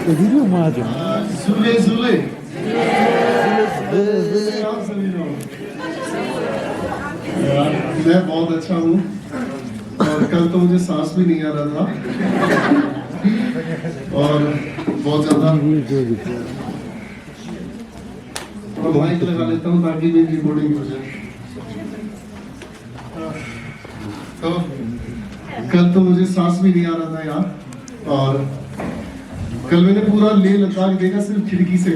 Video में आ जाओ। सुले सुले मैं बहुत अच्छा हूँ और कल तो मुझे सांस भी नहीं आ रहा था और बहुत ज्यादा माइक लगा लेता हूँ ताकि मेरी रिकॉर्डिंग हो जाए। तो कल तो मुझे सांस भी नहीं आ रहा था यार और कल मैंने पूरा लेह लद्दाख देखा सिर्फ खिड़की से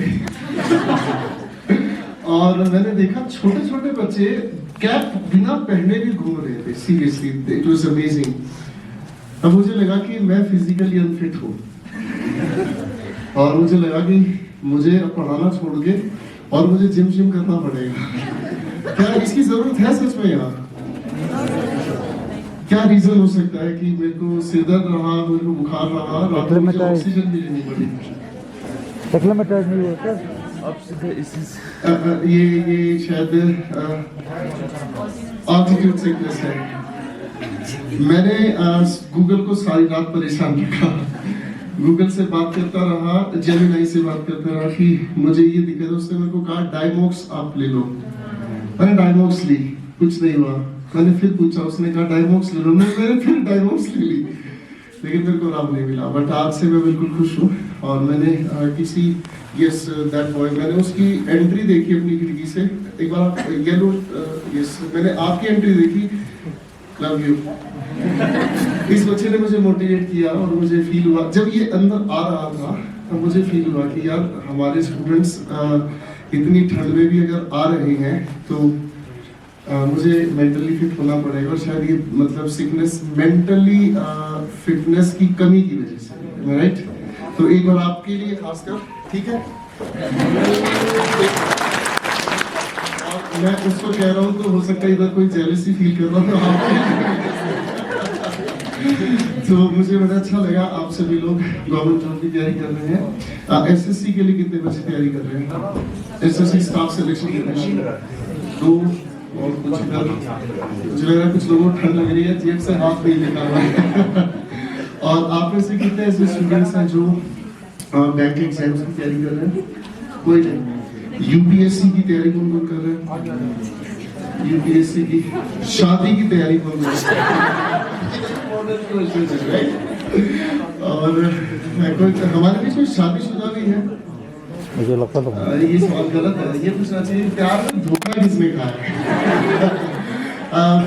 और मैंने देखा छोटे छोटे बच्चे कैप बिना पहने भी घूम रहे थे। Seriously it was amazing. अब मुझे लगा कि मैं फिजिकली अनफिट हूँ और मुझे लगा कि मुझे पढ़ाना छोड़ के और मुझे जिम करना पड़ेगा। क्या इसकी जरूरत है सच में यार? क्या रीजन हो सकता है कि मेरे को सिर दर्द रहा, मेरे को बुखार रहा, रात में मुझे ऑक्सीजन भी लेनी पड़ी? एक्लेमेटाइज नहीं होता ये शायद ऑल्टीट्यूड सिकनेस है। मैंने गूगल को सारी रात परेशान रखा। गूगल से बात करता रहा, जेमिनाई से बात करता रहा कि मुझे ये दिक्कत है। उसने मेरे को कहा डायमोक्स आप ले लो। मैंने डायमोक्स ली, कुछ नहीं हुआ। मैंने फिर पूछा, उसने कहा डायमोक्स ले लो। मैंने फिर डायमोक्स ले ली लेकिन मेरे को आराम नहीं मिला। बट आज से मैं बिल्कुल खुश हूँ और मैंने किसी यस दैट बॉय मैंने उसकी एंट्री देखी अपनी खिड़की से। एक बार आप येलो यस मैंने आपकी एंट्री देखी, लव यू। इस बच्चे ने मुझे मोटिवेट किया और मुझे फील हुआ जब ये अंदर आ रहा था तब मुझे फील हुआ कि यार हमारे स्टूडेंट्स इतनी ठंड में भी अगर आ रहे हैं तो मुझे मेंटली फिट होना पड़ेगा। और शायद ये मतलब सिकनेस मेंटली फिटनेस की कमी की वजह से, राइट? तो एक बार आपके लिए खासकर, ठीक है? और मैं उसको कह रहा हूँ तो हो सकता है इधर कोई जेलसी फील कर रहा हो तो मुझे बड़ा अच्छा लगा। आप सभी लोग गवर्नमेंट जॉब की तैयारी कर रहे हैं। एसएससी के लिए कितने बच्चे तैयारी कर रहे हैं? एसएससी स्टाफ सिलेक्शन के लिए 2 और कुछ इधर मुझे लग रहा है कुछ लोगों को ठंड लग रही है, जेब से हाथ नहीं निकाला है और आप में से कितने ऐसे स्टूडेंट्स हैं जो बैंक एग्जाम्स की तैयारी कर रहे हैं? कोई नहीं। यूपीएससी की तैयारी कौन कौन कर रहे हैं? यूपीएससी की। शादी की तैयारी कौन कर रहे हैं? और कोई हमारे बीच में शादीशुदा भी है? मुझे लगता था ये सवाल गलत है, ये पूछना चाहिए प्यार में धोखा किसने खाया?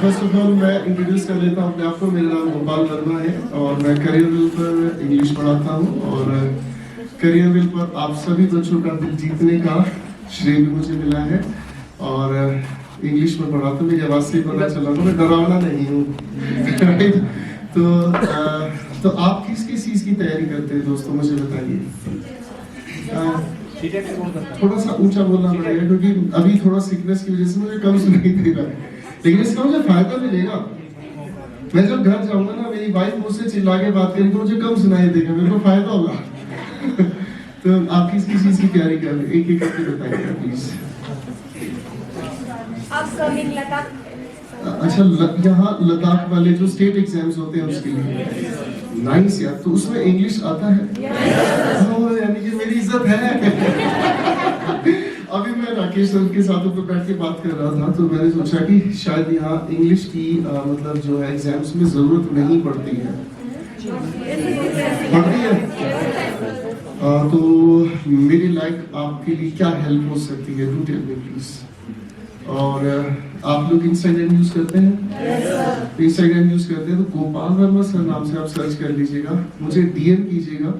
फर्स्ट ऑफ ऑल मैं इंट्रोड्यूस कर लेता हूँ अपने आप को। मेरा नाम गोपाल वर्मा है और मैं करियरविल पर इंग्लिश पढ़ाता हूँ और करियरविल पर आप सभी बच्चों का दिल जीतने का श्रेय भी मुझे मिला है और इंग्लिश में पढ़ाता हूँ। मेरी आवाज से ही पता चला तो मैं डरावना नहीं हूँ तो आप किस किस चीज की तैयारी करते हैं दोस्तों, मुझे बताइए। थोड़ा सा ऊंचा बोलना पड़ेगा क्योंकि अभी थोड़ा सिकनेस की वजह से मुझे कम सुनाई दे रहा है, लेकिन इसका मुझे फायदा मिलेगा। मैं जब घर जाऊंगा ना, मेरी वाइफ मुझसे चिल्ला के बात करेंगे, मुझे कम सुनाई देगा, मेरे को फायदा होगा तो आप किस किस चीज की तैयारी कर रहे हैं, एक एक करके बताइए प्लीज। अच्छा, यहाँ लद्दाख वाले जो स्टेट एग्जाम्स होते हैं उसके लिए नाइस यार। तो उसमें इंग्लिश आता है? यानी कि मेरी इज्जत है अभी मैं राकेश सर के साथ ऊपर बैठ के बात कर रहा था तो मैंने सोचा कि शायद यहाँ इंग्लिश की मतलब जो है एग्जाम्स में जरूरत नहीं पड़ती है। पड़ती है? तो मेरी लाइक आपके लिए क्या हेल्प हो सकती है, डू टेल मी प्लीज। और आप लोग इंस्टाग्राम यूज करते हैं? इंस्टाग्राम यूज करते हैं तो गोपाल वर्मा सर नाम से आप सर्च कर लीजिएगा, मुझे डीएम कीजिएगा।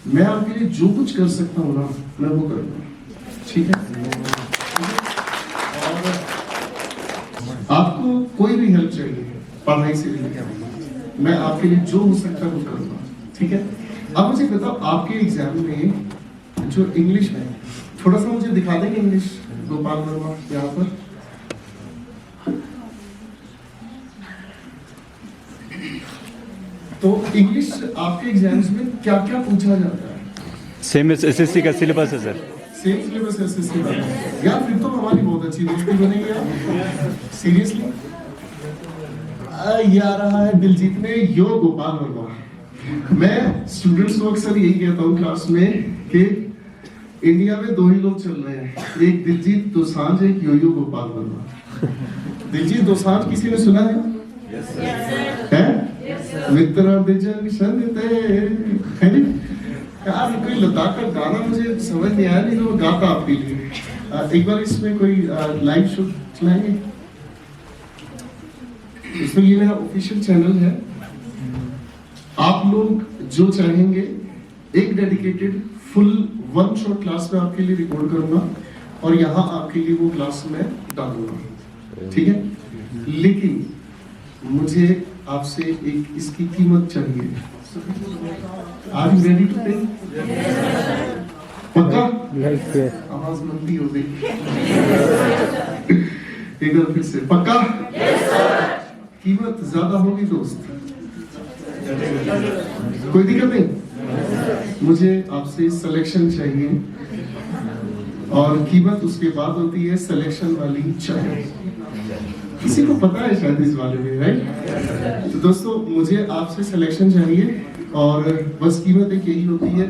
मैं आपके लिए जो कुछ कर सकता हूँ ना मैं वो करूँगा, ठीक है? और आपको कोई भी हेल्प चाहिए पढ़ाई से रिलेटेड, मैं आपके लिए जो हो सकता है वो करूँगा, ठीक है? अब मुझे बताओ आपके एग्जाम में जो इंग्लिश में थोड़ा सा मुझे दिखा देंगे इंग्लिश गोपाल वर्मा यहाँ पर। तो इंग्लिश आपके एग्जाम्स में क्या क्या पूछा जाता है? सेम एसएससी का सिलेबस है सर। सेम सिलेबस एसएससी का यार, फिर तो हमारी बहुत अच्छी दोस्ती बनेगी यार, सीरियसली। ये आ रहा है दिल जीतने यो गोपाल वर्मा। मैं स्टूडेंट्स को अक्सर यही कहता हूँ क्लास में कि इंडिया में दो ही लोग चल रहे हैं, एक दिलजीत दोसांझ, एक योयो गोपाल वर्मा। दिलजीत दोसांझ किसी ने सुना है? है? मित्र जंक्शन है नहीं यार, कोई लद्दाख का गाना मुझे समझ नहीं आया, नहीं तो वो गाता आपके लिए। एक बार इसमें कोई लाइव शो चलाएंगे? इसमें ये मेरा ऑफिशियल चैनल है, आप लोग जो चाहेंगे एक dedicated full one shot class में आपके लिए रिकॉर्ड करूंगा और यहाँ आपके लिए वो क्लास में डालूंगा, ठीक है? लेकिन मुझे आपसे एक इसकी कीमत चाहिए। आर यू रेडी टू पे? पक्का? आवाज मंदी हो गई। एक बार फिर से, पक्का? कीमत ज्यादा होगी दोस्त, कोई दिक्कत नहीं। मुझे आपसे सिलेक्शन चाहिए और कीमत उसके बाद होती है सिलेक्शन वाली चाय। किसी को पता है शायद इस बारे में, राइट? तो दोस्तों मुझे आपसे सिलेक्शन चाहिए और बस कीमत एक यही होती है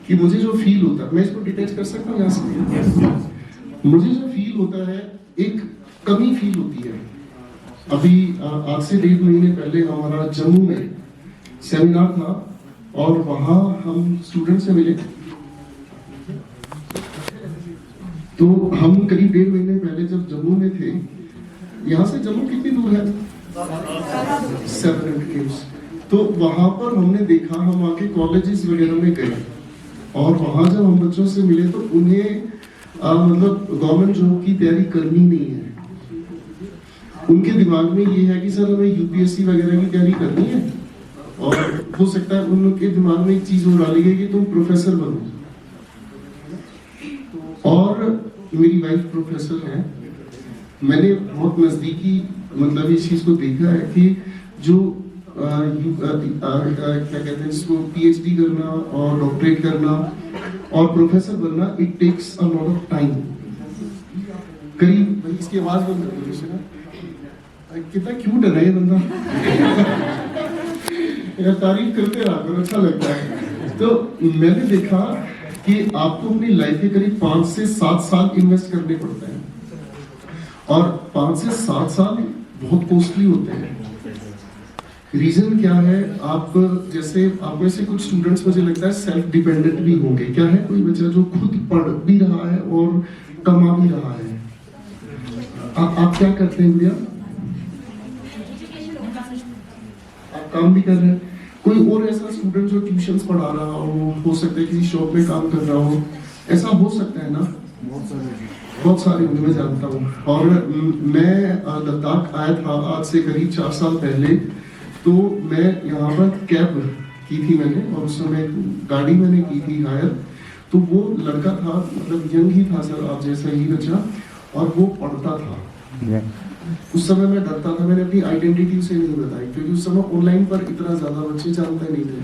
कि मुझे जो फील होता है, मैं इसको डिटेच कर सकता हूँ यहाँ से? मुझे जो फील होता है, एक कमी फील होती है। अभी आज से 1.5 महीने पहले हमारा जम्मू में सेमिनार था और वहां हम स्टूडेंट से मिले। तो हम करीब 1.5 महीने पहले जब जम्मू में थे, यहाँ से जम्मू कितनी दूर है? 700 किलोमीटर। तो वहां पर हमने देखा, हम आके कॉलेजेस वगैरह में गए और वहां जब हम बच्चों से मिले तो उन्हें मतलब गवर्नमेंट जॉब की तैयारी करनी नहीं है। उनके दिमाग में ये है कि सर हमें यूपीएससी वगैरह की तैयारी करनी है और हो सकता है उन लोग के दिमाग में एक चीज और डाली गई कि तुम प्रोफेसर बनो। और मेरी वाइफ प्रोफेसर है। मैंने बहुत नजदीकी मतलब इस चीज को देखा है कि जो क्या कहते हैं इसको, पीएचडी करना और डॉक्टरेट करना और प्रोफेसर बनना, it takes a lot of time. करीब इसकी आवाज बंद कर दो, कितना क्यूट है ये बंदा। तारीफ करते रहा करो, अच्छा लगता है। तो मैंने देखा कि आपको अपनी लाइफ के करीब 5 से 7 साल इन्वेस्ट करने पड़ते हैं और 5 से 7 साल बहुत कॉस्टली होते हैं। रीजन क्या है? आप जैसे आप में से कुछ स्टूडेंट्स मुझे लगता है सेल्फ डिपेंडेंट भी होंगे। क्या है? कोई बच्चा जो खुद पढ़ भी रहा है और कमा भी रहा है। आप क्या करते हैं भैया? आप काम भी कर रहे हैं। कोई और ऐसा स्टूडेंट जो ट्यूशंस पढ़ा रहा हो सकता है किसी शॉप में काम कर रहा हो, ऐसा हो सकता है ना? बहुत सारे होंगे, मैं जानता हूँ। और मैं लद्दाख आया था आज से करीब 4 साल पहले। तो मैं यहाँ पर कैब की थी मैंने और उस समय गाड़ी मैंने की थी हायर। तो वो लड़का था, मतलब यंग ही था सर, आप जैसा ही बच्चा, और वो पढ़ता था। उस समय मैं डरता था, मैंने अपनी आइडेंटिटी उसे नहीं बताई क्योंकि उस समय ऑनलाइन पर इतना ज्यादा बच्चे जानते नहीं थे।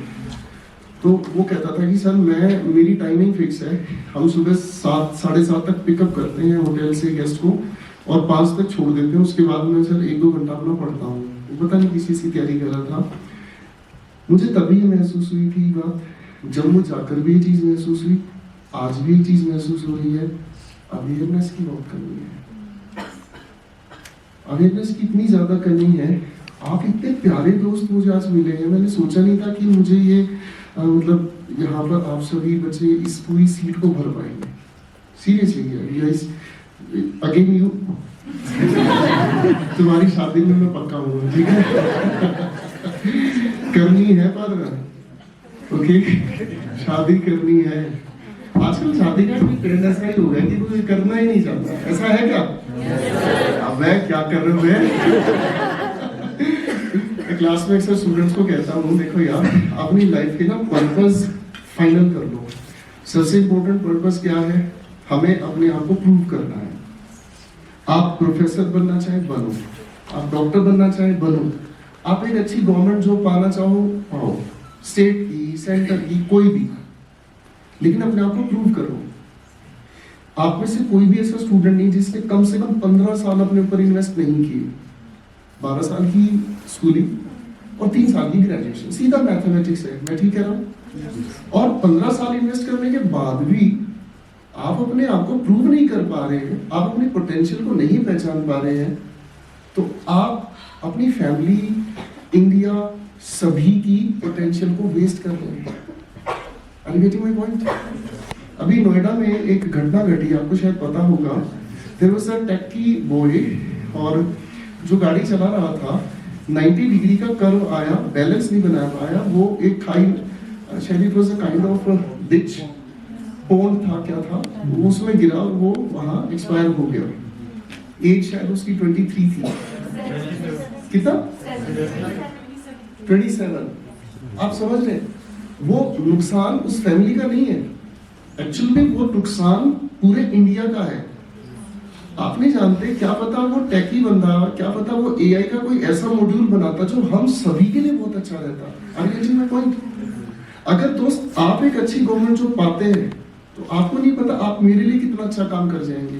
तो वो कहता था कि सर मेरी टाइमिंग फिक्स है, हम सुबह 7 साढ़े 7 तक पिकअप करते हैं होटल से गेस्ट को और 5 तक छोड़ देते हैं। उसके बाद मैं सर 1-2 घंटा अपना पढ़ता हूँ। पता नहीं किसी से तैयारी कर रहा था। मुझे तभी महसूस हुई थी बात, जम्मू जाकर भी ये चीज महसूस हुई, आज भी ये चीज महसूस हो रही है। अवेयरनेस की बहुत कमी है। अवेयरनेस की इतनी ज्यादा कमी है। आप इतने प्यारे दोस्त मुझे आज मिले हैं, मैंने सोचा नहीं था कि मुझे ये मतलब यहाँ पर आप सभी बच्चे इस पूरी सीट को भर पाएंगे। सीरियसली गाइस, अगेन यू तुम्हारी शादी में मैं पक्का हूँ, ठीक है? करनी है पर ओके, शादी करनी है। आजकल शादी का भी ट्रेंड ऐसा ही हो गया कि कोई करना ही नहीं चाहता। ऐसा है क्या? अब मैं क्या कर रहा हूँ? मैं क्लास में अक्सर स्टूडेंट्स को कहता हूँ, देखो यार अपनी लाइफ के ना पर्पस फाइनल कर लो। सबसे इम्पोर्टेंट पर्पस क्या है? हमें अपने आप को प्रूव करना है। आप प्रोफेसर बनना चाहे बनो, आप डॉक्टर बनना चाहे बनो, आप एक अच्छी गवर्नमेंट जॉब पाना चाहो पाओ, स्टेट की, सेंटर की, कोई भी, लेकिन अपने आप को प्रूव करो। आप में से कोई भी ऐसा स्टूडेंट नहीं जिसने कम से कम 15 साल अपने ऊपर इन्वेस्ट नहीं किए। 12 साल की स्कूलिंग, और 3 साल की ग्रेजुएशन, सीधा मैथमेटिक्स है, मैं ठीक कह रहा हूँ? और 15 साल इन्वेस्ट करने के बाद भी आप अपने आप को प्रूव नहीं कर पा रहे हैं, आप अपने पोटेंशियल को नहीं पहचान पा रहे हैं, तो आप अपनी फैमिली, इंडिया, सभी की पोटेंशियल को वेस्ट कर रहे हैं। Are you getting my point? अभी नोएडा में एक घटना घटी, आपको शायद पता होगा। There was a techie boy, और जो गाड़ी चला रहा था 90 डिग्री का कर्व आया, बैलेंस नहीं बना पाया, वो एक खाई, शायद it was a kind of ditch, pond था, क्या था वो, उसमें गिरा और वो वहां एक्सपायर हो गया। एज शायद उसकी 23 थी। कितना? 27। आप समझ रहे हैं, वो नुकसान उस फैमिली का नहीं है, एक्चुअली में वो नुकसान पूरे इंडिया का है। आप नहीं जानते, क्या पता वो टेकी बंदा, क्या पता वो एआई का कोई ऐसा मॉड्यूल बनाता जो हम सभी के लिए बहुत अच्छा रहता। पॉइंट, अगर दोस्त आप एक अच्छी गवर्नमेंट जॉब पाते हैं तो आपको नहीं पता आप मेरे लिए कितना अच्छा काम कर जाएंगे,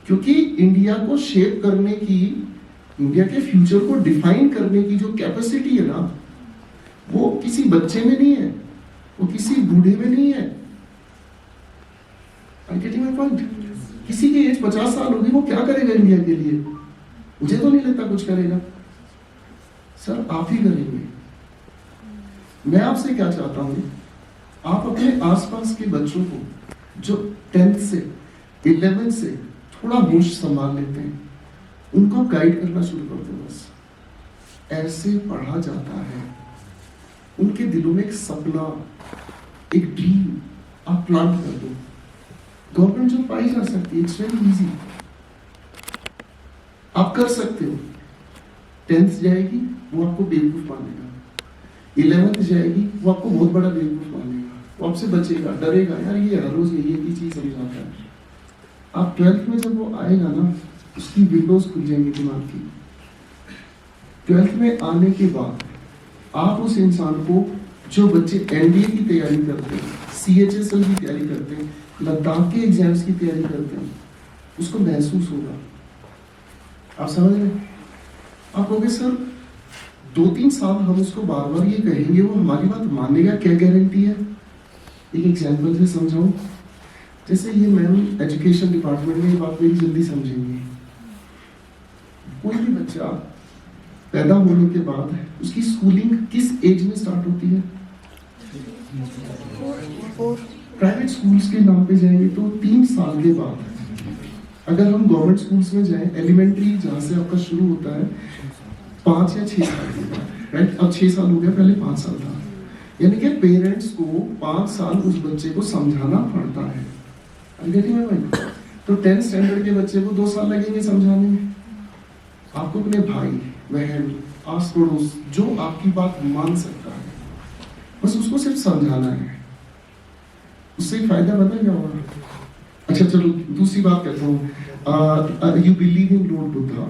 क्योंकि इंडिया को शेप करने की, इंडिया के फ्यूचर को डिफाइन करने की जो कैपेसिटी है ना, वो किसी बच्चे में नहीं है, वो किसी बूढ़े में नहीं है। Getting my point? किसी की एज 50 साल होगी, वो क्या करेगा इंडिया के लिए? मुझे तो नहीं लगता कुछ करेगा। सर आप ही करेंगे। मैं आपसे क्या चाहता हूं, आप अपने आसपास के बच्चों को जो 10th से 11th से थोड़ा होश संभाल लेते हैं, उनको गाइड करना शुरू कर दो। बस ऐसे पढ़ा जाता है, उनके दिलों में एक सपना, एक ड्रीम आप प्लांट कर दो। गवर्नमेंट जॉब पाई जा सकती है, इट्स वेरी इजी, आप कर सकते हो। 10th जाएगी वो आपको बेवकूफ मानेगा, 11th जाएगी वो आपको बहुत बड़ा बेवकूफ मानेगा, वो आपसे बचेगा, डरेगा, यार ये हर रोज ये चीज समझाता है। आप 12th में जब वो आएगा ना, उसकी विंडोज खुल जाएंगी दिमाग की। 12th में आने के बाद आप उस इंसान को, जो बच्चे एनडीए की तैयारी करते हैं, सीएचएसएल की तैयारी करते हैं, लद्दाख के एग्जाम्स की तैयारी करते हैं, उसको महसूस होगा। आप समझ रहे हैं? आप कहोगे सर 2-3 साल हम उसको बार बार ये कहेंगे, वो हमारी बात मानेगा, क्या गारंटी है? एक एग्जाम्पल से समझाऊं, जैसे ये मैम एजुकेशन डिपार्टमेंट में ये बात मेरी जल्दी समझेंगे। कोई भी बच्चा पैदा होने के बाद उसकी स्कूलिंग किस एज में स्टार्ट होती है? प्राइवेट स्कूल्स के नाम पे जाएंगे तो 3 साल के बाद। अगर हम गवर्नमेंट स्कूल्स में जाएं, एलिमेंट्री जहाँ से आपका शुरू होता है 5 या 6 साल के बाद, राइट? अब 6 साल हो गया, पहले 5 साल था। यानी कि पेरेंट्स को 5 साल उस बच्चे को समझाना पड़ता है। तो 10th स्टैंडर्ड के बच्चे को 2 साल लगेंगे समझाने में। आपको अपने भाई, बहन, आस पड़ोस जो आपकी बात मान सकता है, बस उसको सिर्फ समझाना है। उससे फायदा पता क्या होगा? अच्छा चलो दूसरी बात करता हूँ। You believe in Lord Buddha,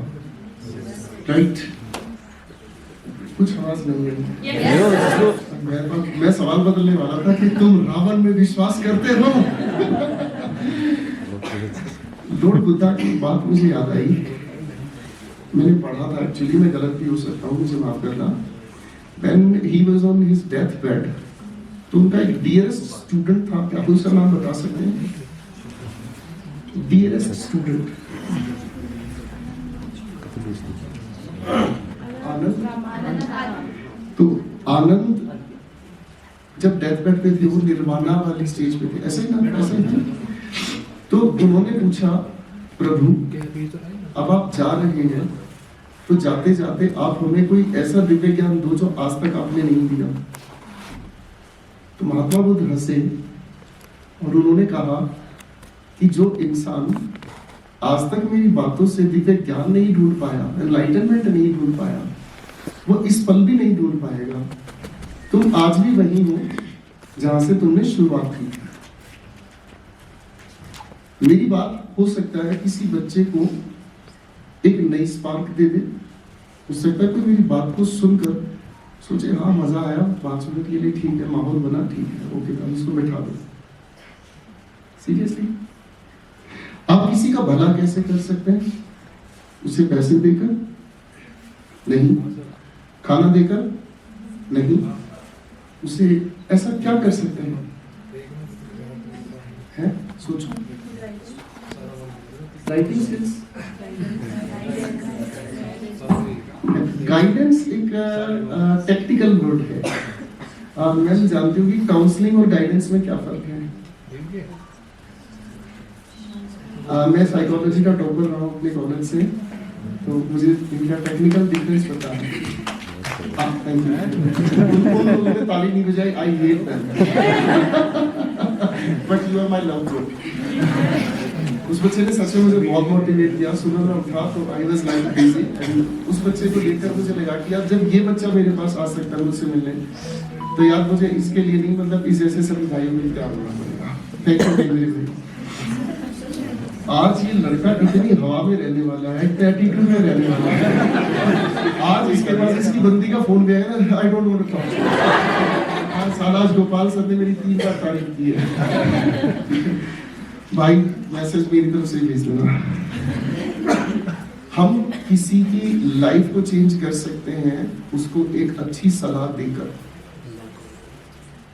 right? कुछ आवाज नहीं है। मैं सवाल बदलने वाला था कि तुम रावण में विश्वास करते हो। लॉर्ड बुद्धा की बात मुझे याद आई, मैंने पढ़ा था, एक्चुअली मैं गलत भी हो सकता हूँ, मुझे माफ करना। When he was on his deathbed, तो उनका एक डियरेस्ट स्टूडेंट था, क्या आप उसका नाम बता सकते हैं? डियरेस्ट स्टूडेंट आनंद। तो आनंद जब डेथबेड पे थे, वो निर्वाणा वाली स्टेज पे थे, ऐसे ही ना, ऐसे ही था। तो उन्होंने पूछा, प्रभु अब आप जा रहे हैं, तो जाते जाते आप हमें कोई ऐसा दिव्य ज्ञान दो जो आज तक आपने नहीं दिया। तो महात्मा बुद्ध हंसे और उन्होंने कहा कि जो इंसान आज तक मेरी बातों से दिव्य ज्ञान नहीं ढूंढ पाया, एनलाइटनमेंट नहीं ढूंढ पाया, वो इस पल भी नहीं ढूंढ पाएगा। तुम आज भी वही हो जहां से तुमने शुरुआत की। मेरी बात हो सकता है किसी बच्चे को एक नई स्पार्क दे दे, हो सकता है कोई मेरी बात को सुनकर सोचे हाँ मजा आया, 5 मिनट के लिए ठीक है, माहौल बना, ठीक है, ओके, अब इसको बैठा दो। सीरियसली आप किसी का भला कैसे कर सकते हैं? उसे पैसे देकर नहीं, खाना देकर नहीं, उसे ऐसा क्या कर सकते हैं? है? सोचो। राइटिंग स्किल्स, गाइडेंस एक टेक्निकल वर्ड है। मैं जानती हूँ कि काउंसलिंग और गाइडेंस में क्या फर्क है। मैं साइकोलॉजी का टॉपर रहा हूँ अपने कॉलेज से, तो मुझे इनका टेक्निकल डिफरेंस पता है। उन लोगों ने ताली नहीं बजाई, I hate them, but you are my love group. उस बच्चे ने सच में मुझे बहुत मोटिवेट किया। सुबह में उठा तो I was like busy, and उस बच्चे को देखकर मुझे लगा कि यार जब ये बच्चा मेरे पास आ सकता है मुझसे मिलने, तो यार मुझे इसके लिए नहीं, मतलब इस जैसे सभी भाइयों में तैयार होना पड़ेगा। थैंक यू मेरे भाई। आज ये लड़का इतनी हवा में रहने वाला है, एटीट्यूड में रहने वाला है। आज इसके पास इसकी बंदी का फोन भी आया ना, I don't want to talk. साला आज गोपाल सर ने मेरी 3 बार तारीफ की है। भाई मैसेज मेरी तरफ से भेज देना। हम किसी की लाइफ को चेंज कर सकते हैं उसको एक अच्छी सलाह देकर।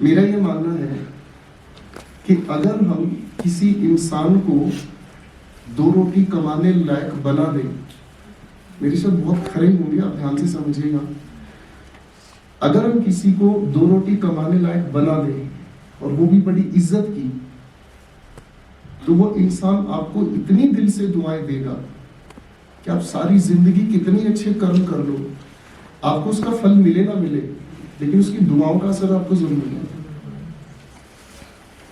मेरा ये मानना है कि अगर हम किसी इंसान को 2 रोटी कमाने लायक बना दें, मेरे साथ बहुत खरे होंगे, आप ध्यान से समझिएगा। अगर हम किसी को 2 रोटी कमाने लायक बना दें और वो भी बड़ी इज्जत की, तो वो इंसान आपको इतनी दिल से दुआएं देगा कि आप सारी जिंदगी कितने अच्छे कर्म कर लो, आपको उसका फल मिले ना मिले, लेकिन उसकी दुआओं का असर आपको जरूर मिलेगा।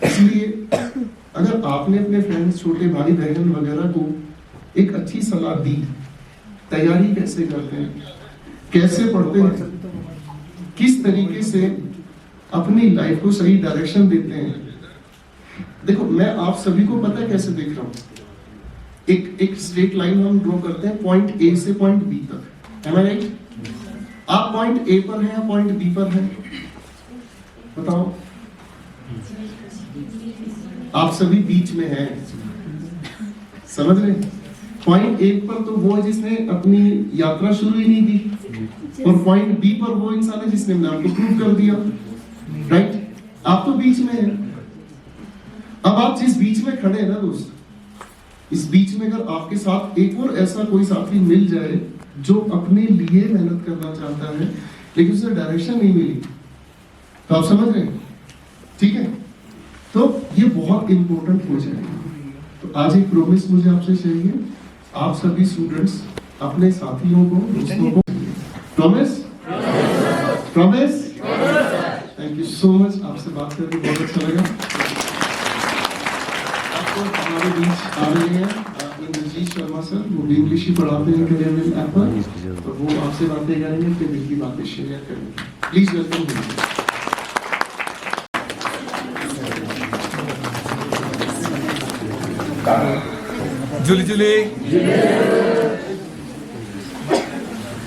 इसलिए अगर आपने अपने फ्रेंड्स, छोटे भाई बहन वगैरह को एक अच्छी सलाह दी, तैयारी कैसे करते हैं, कैसे पढ़ते हैं, किस तरीके से अपनी लाइफ को सही डायरेक्शन देते हैं। देखो मैं आप सभी को पता है कैसे देख रहा हूं। एक स्ट्रेट लाइन हम ड्रॉ करते हैं पॉइंट ए से पॉइंट बी तक, है ना राइट? आप पॉइंट ए पर हैं या पॉइंट बी पर हैं, बताओ। आप सभी बीच में हैं, समझ रहे? पॉइंट ए पर तो वो है जिसने अपनी यात्रा शुरू ही नहीं की, और पॉइंट बी पर वो इंसान है जिसने अपने आपको प्रूव कर दिया, राइट? आप तो बीच में हैं। अब आप जिस बीच में खड़े हैं ना दोस्त, इस बीच में अगर आपके साथ एक और ऐसा कोई साथी मिल जाए जो अपने लिए मेहनत करना चाहता है लेकिन उसे डायरेक्शन नहीं मिली, तो आप समझ रहे हैं, ठीक है? तो ये बहुत इंपॉर्टेंट हो जाएगा। तो आज एक प्रॉमिस मुझे आपसे चाहिए, आप सभी स्टूडेंट्स अपने साथियों को, दोस्तों को, promise promise. Thank you so much, आपसे बात करके बहुत अच्छा लगा। हमारे बीच आ रहे हैं इंद्रजीत शर्मा सर, वो भी इंग्लिश ही पढ़ाते हैं करियर ऐप पर, तो वो आपसे बातें करेंगे, अपने दिल की बातें शेयर करेंगे। Please welcome. Julie Julie.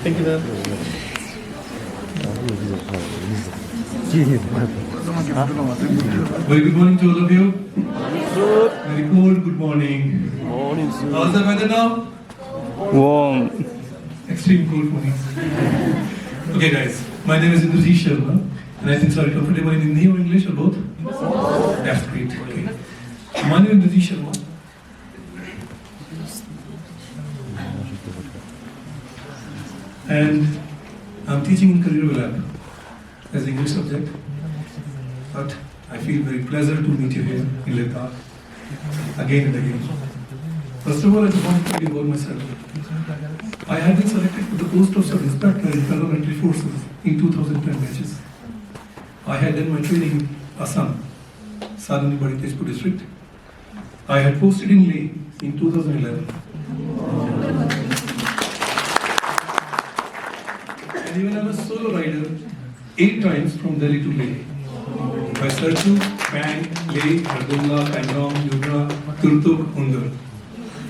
Thank you ma'am. Very good morning to all of you. Very cold good morning. Morning, sir. How's the weather now? Warm. Extreme cold morning. Okay guys, my name is Indrajit Sharma and I think so are you comfortable in Hindi or English or both? That's great. Okay. My name is Indrajit Sharma. And I'm teaching in Career Lab as English subject. But I feel very pleasure to meet you here in Ladakh again and again. First of all, I just want to tell you about myself. I had been selected for the post of sub-inspector in paramilitary forces in 2010 batches. I had done my training in Assam, Saloni Badi Tezpur district. I had posted in Leh in 2011. And even I was solo rider 8 times from Delhi to Leh. By Sarchu, Pang, Leh, Hardunga, Pangong, Yudra, Turtuk, Undur.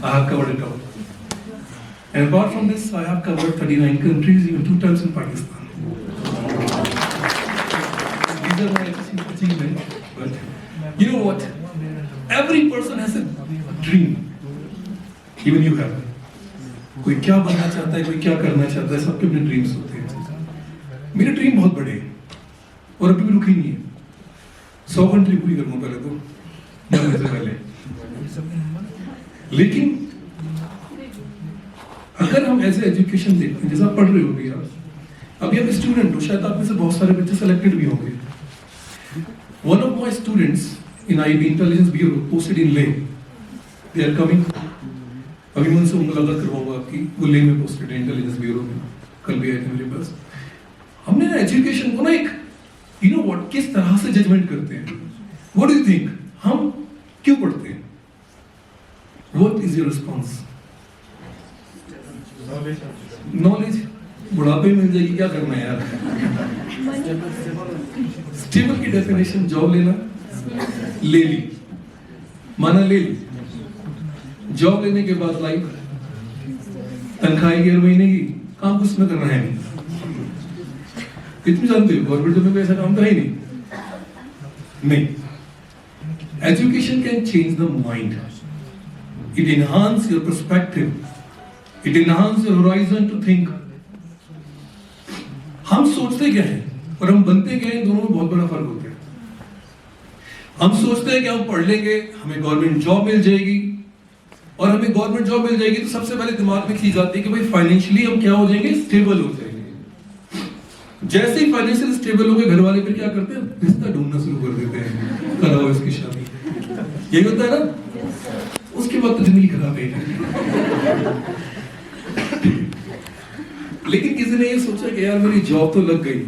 I have covered it all. And apart from this, I have covered 39 countries, even 2 times in Pakistan. These are my achievements. But you know what? Every person has a dream. Even you have. कोई क्या बनना चाहता है, कोई क्या करना चाहता है, सबके अपने ड्रीम्स होते हैं। मेरे ड्रीम बहुत बड़े हैं और अभी भी रुकी नहीं है। 100 कंट्री पूरी करूंगा पहले तो, मरने से पहले। लेकिन अगर हम ऐसे एजुकेशन देखते हैं, जैसा आप पढ़ रहे हो भैया, अभी आप स्टूडेंट हो, शायद आप में से बहुत सारे बच्चे सेलेक्टेड भी होंगे। One of my students in IB intelligence bureau posted in ले, दे आर कमिंग। अभी मैं उनसे मुलाकात करवाऊंगा आपकी, वो ले में पोस्टेड है इंटेलिजेंस ब्यूरो में, कल भी आए थे मेरे पास। हमने ना एजुकेशन को ना एक यू नो व्हाट किस तरह से जजमेंट करते हैं। व्हाट डू यू थिंक, हम क्यों पढ़ते हैं? What is your response? Knowledge बुढ़ापे में मिल जाएगी, क्या करना है यार? स्टेबल की डेफिनेशन जॉब लेना, ले ली, माना ले ली। जॉब लेने के बाद लाइफ तनख्वाह 1 महीने की, काम कुछ न करना है नहीं। इतनी जानते हो गवर्नमेंट में ऐसा काम तो है ही नहीं। Education can change the mind, it enhance your perspective, it enhance your horizon to think. हम सोचते क्या है और हम बनते क्या है, दोनों में बहुत बड़ा फर्क होता है। हम सोचते हैं कि हम पढ़ लेंगे, हमें गवर्नमेंट जॉब मिल जाएगी, और हमें गवर्नमेंट जॉब मिल जाएगी तो सबसे पहले दिमाग में चीज आती है कि भाई फाइनेंशियली हम क्या हो जाएंगे, स्टेबल हो जाएंगे। जैसे ही फाइनेंशियल स्टेबल हो गए, घर वाले फिर क्या करते हैं, रिश्ता ढूंढना शुरू कर देते हैं, कराओ इसकी शादी। यही होता है ना। उसके बाद तो जिंदगी खराब है। लेकिन किसी ने ये सोचा कि यार मेरी जॉब तो लग गई,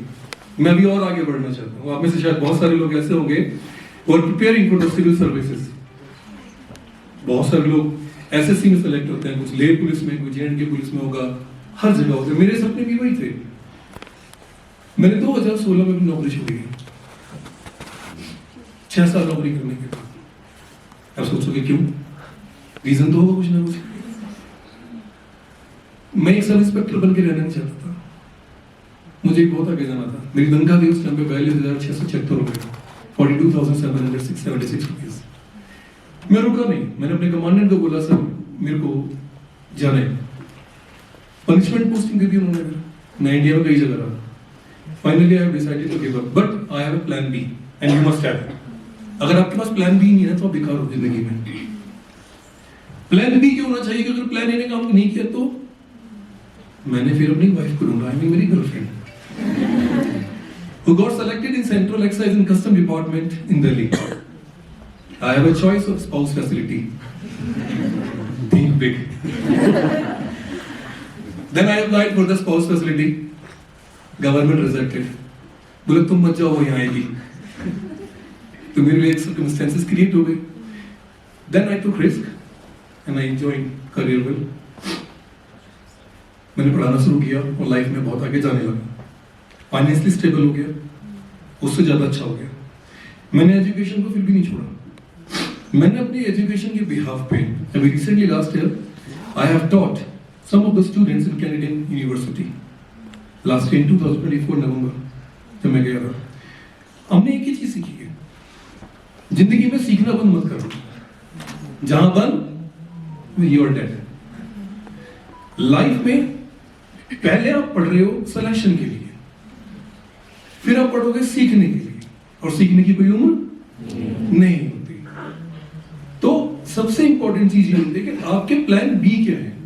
मैं भी और आगे बढ़ना चाहता हूँ। आप में से शायद बहुत सारे लोग ऐसे होंगे और preparing for the civil services. बहुत सारे लोग SSC में सेलेक्ट होते हैं, कुछ ले पुलिस में, कुछ JNK पुलिस में होगा, हर जगह होते हैं। मेरे सपने भी वही थे। मैंने 2016 में अपनी नौकरी छोड़ी, 6 साल नौकरी करने के बाद। अब सोचोगे क्यों? रीजन तो होगा कुछ ना कुछ। मैं एक सब इंस्पेक्टर बन के रहना नहीं चाहता था, मुझे बहुत आगे जाना था। मेरी तनख्वाह थी उस टाइम पे 42,676 रुपए, 42,776 रुपीज। मैं रुका नहीं, मैंने अपने कमांडेंट को बोला सर मेरे को जाना है। पनिशमेंट पोस्टिंग दे दी उन्होंने, मैं इंडिया में कई जगह रहा। Finally I have decided to give up, but I have a plan B and you must have. अगर आपके पास प्लान बी नहीं है तो आप बेकार हो जिंदगी में। प्लान बी क्यों होना चाहिए कि अगर प्लान ए ने काम नहीं किया तो मैंने फिर अपनी वाइफ को ढूंढा, आई मीन मेरी girlfriend, who got selected in Central Excise and Custom Department in Delhi. I have a choice of spouse facility. Think big. Then I applied for the spouse facility. Government rejected. बोले तुम मत जाओ, वो यहाँ आएगी। तो मेरे लिए एक circumstances create हो गई। Then I took risk and I joined Careerwell. मैंने पढ़ाना शुरू किया और लाइफ में बहुत आगे जाने लगा। फाइनेंशियली स्टेबल हो गया, उससे ज्यादा अच्छा हो गया। मैंने एजुकेशन को फिर भी नहीं छोड़ा। मैंने अपनी एजुकेशन के बिहाफ पे अभी recently last year I have taught some of the students in Canadian university. Last year 2024 November जब मैं गया था, हमने एक ही चीज सीखी है, जिंदगी में सीखना बंद मत करो। जहां बंद यू आर डेड। लाइफ में पहले आप पढ़ रहे हो सिलेक्शन के लिए, फिर आप पढ़ोगे सीखने के लिए, और सीखने की कोई उम्र नहीं होती। तो सबसे इंपॉर्टेंट चीज ये होती है कि आपके प्लान बी क्या है।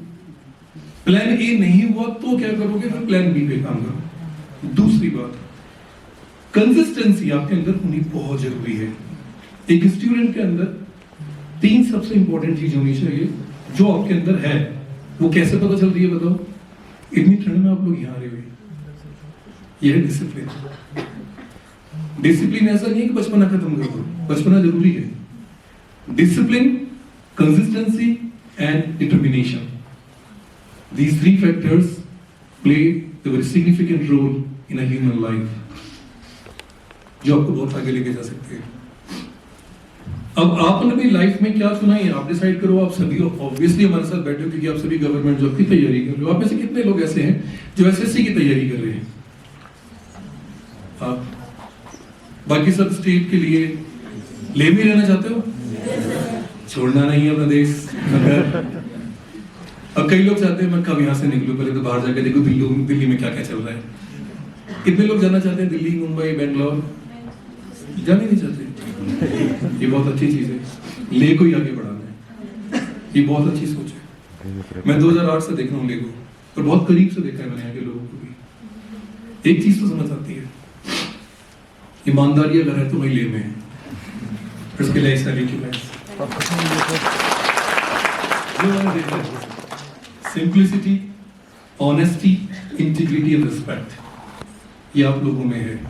प्लान ए नहीं हुआ तो क्या करोगे, फिर प्लान बी पे काम करो। दूसरी बात, कंसिस्टेंसी आपके अंदर होनी बहुत जरूरी है। एक स्टूडेंट के अंदर 3 सबसे इंपॉर्टेंट चीज होनी चाहिए जो आपके अंदर है। वो कैसे पता चल रही है बताओ? इतनी ठंड में आप लोग यहाँ आ रहे हो, ये है डिसिप्लिन। डिसिप्लिन ऐसा नहीं है कि बचपना खत्म कर दो, बचपना जरूरी है। Discipline, consistency and determination, these 3 factors play a very significant role in a human life, जो आपको बहुत आगे लेके जा सकते हैं। अब आपने अपनी लाइफ में क्या चुना है आप डिसाइड करो। आप सभी ऑब्वियसली हमारे साथ बैठे हो क्योंकि आप सभी गवर्नमेंट जॉब की तैयारी कर रहे हो। आप में से कितने लोग ऐसे हैं जो SSC की तैयारी कर रहे हैं? आप बाकी सब स्टेट के लिए ले भी रहना चाहते हो? छोड़ना नहीं है अपना देश। अब कई लोग चाहते हैं मैं कब यहाँ से निकलूं, पहले तो बाहर जाकर देखो दिल्ली में क्या क्या चल रहा है। कितने लोग जाना चाहते हैं दिल्ली, मुंबई, बेंगलोर? जाने नहीं चाहते। ये बहुत अच्छी चीज है, ले को ही आगे बढ़ाना है, ये बहुत अच्छी सोच है। मैं 2008 से देख रहा हूँ ले को, और बहुत करीब से देखा है मैंने यहाँ के लोगों को भी। एक चीज तो समझ आती है, ईमानदारी अगर है तो वही ले में है, फिर उसके लिए ऐसा की simplicity, honesty, integrity and respect, ये आप लोगों में है।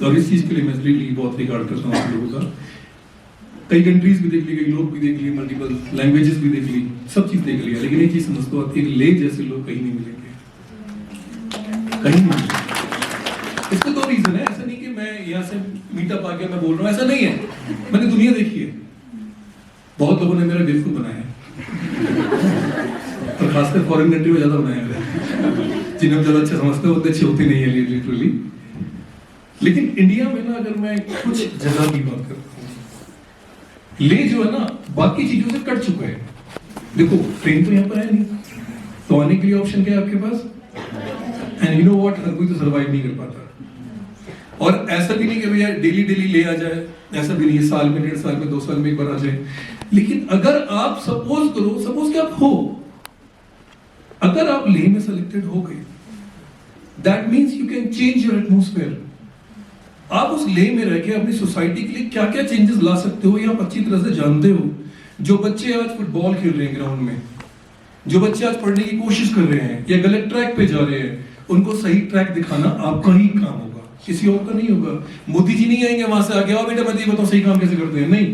और इस चीज के लिए मैं रियली बहुत रिगार्ड करता हूँ आप लोगों का। कई कंट्रीज भी देख ली, कई लोग भी देख लिए, मल्टीपल लैंग्वेजेस भी देख ली, सब चीज देख लिया, लेकिन एक चीज समझते हो, एक ले जैसे लोग कहीं नहीं मिलेंगे, कहीं नहीं मिलेंगे। इसका दो रीजन है, ऐसा नहीं कि मैं यहाँ से मीटअप आके मैं बोल रहा हूँ, ऐसा नहीं है। मैंने दुनिया देखी है, बहुत लोगों ने मेरा बेवकूफ बनाया है, और खासकर फॉरेन कंट्री में ज्यादा बनाया है, जिन्हें ज्यादा अच्छा समझते हो उतने अच्छे होते नहीं है लिटरली। लेकिन इंडिया में ना, अगर मैं कुछ जगह की बात करता हूँ, ले जो है ना बाकी चीजों से कट चुका है। देखो ट्रेन तो यहाँ पर है नहीं, तो आने के लिए ऑप्शन क्या है आपके पास? एंड यू नो व्हाट, हर कोई तो सर्वाइव नहीं कर पाता। और ऐसा भी नहीं कि भैया डेली डेली ले आ जाए, ऐसा भी नहीं है, साल में, 1.5 साल में, 2 साल में एक बार आ जाए। लेकिन अगर आप सपोज करो, सपोज कि आप हो, अगर आप ले में सेलेक्टेड हो गए, that means you can change your atmosphere. आप उस ले में रह के अपनी सोसाइटी के लिए क्या क्या चेंजेस ला सकते हो, ये आप अच्छी तरह से जानते हो। जो बच्चे आज फुटबॉल खेल रहे हैं ग्राउंड में, जो बच्चे आज पढ़ने की कोशिश कर रहे हैं या गलत ट्रैक पे जा रहे हैं, उनको सही ट्रैक दिखाना आपका ही काम होगा, किसी और का नहीं होगा। मोदी जी नहीं आएंगे वहां से आगे, आओ बेटा मैं बताओ सही काम कैसे करते हैं, नहीं।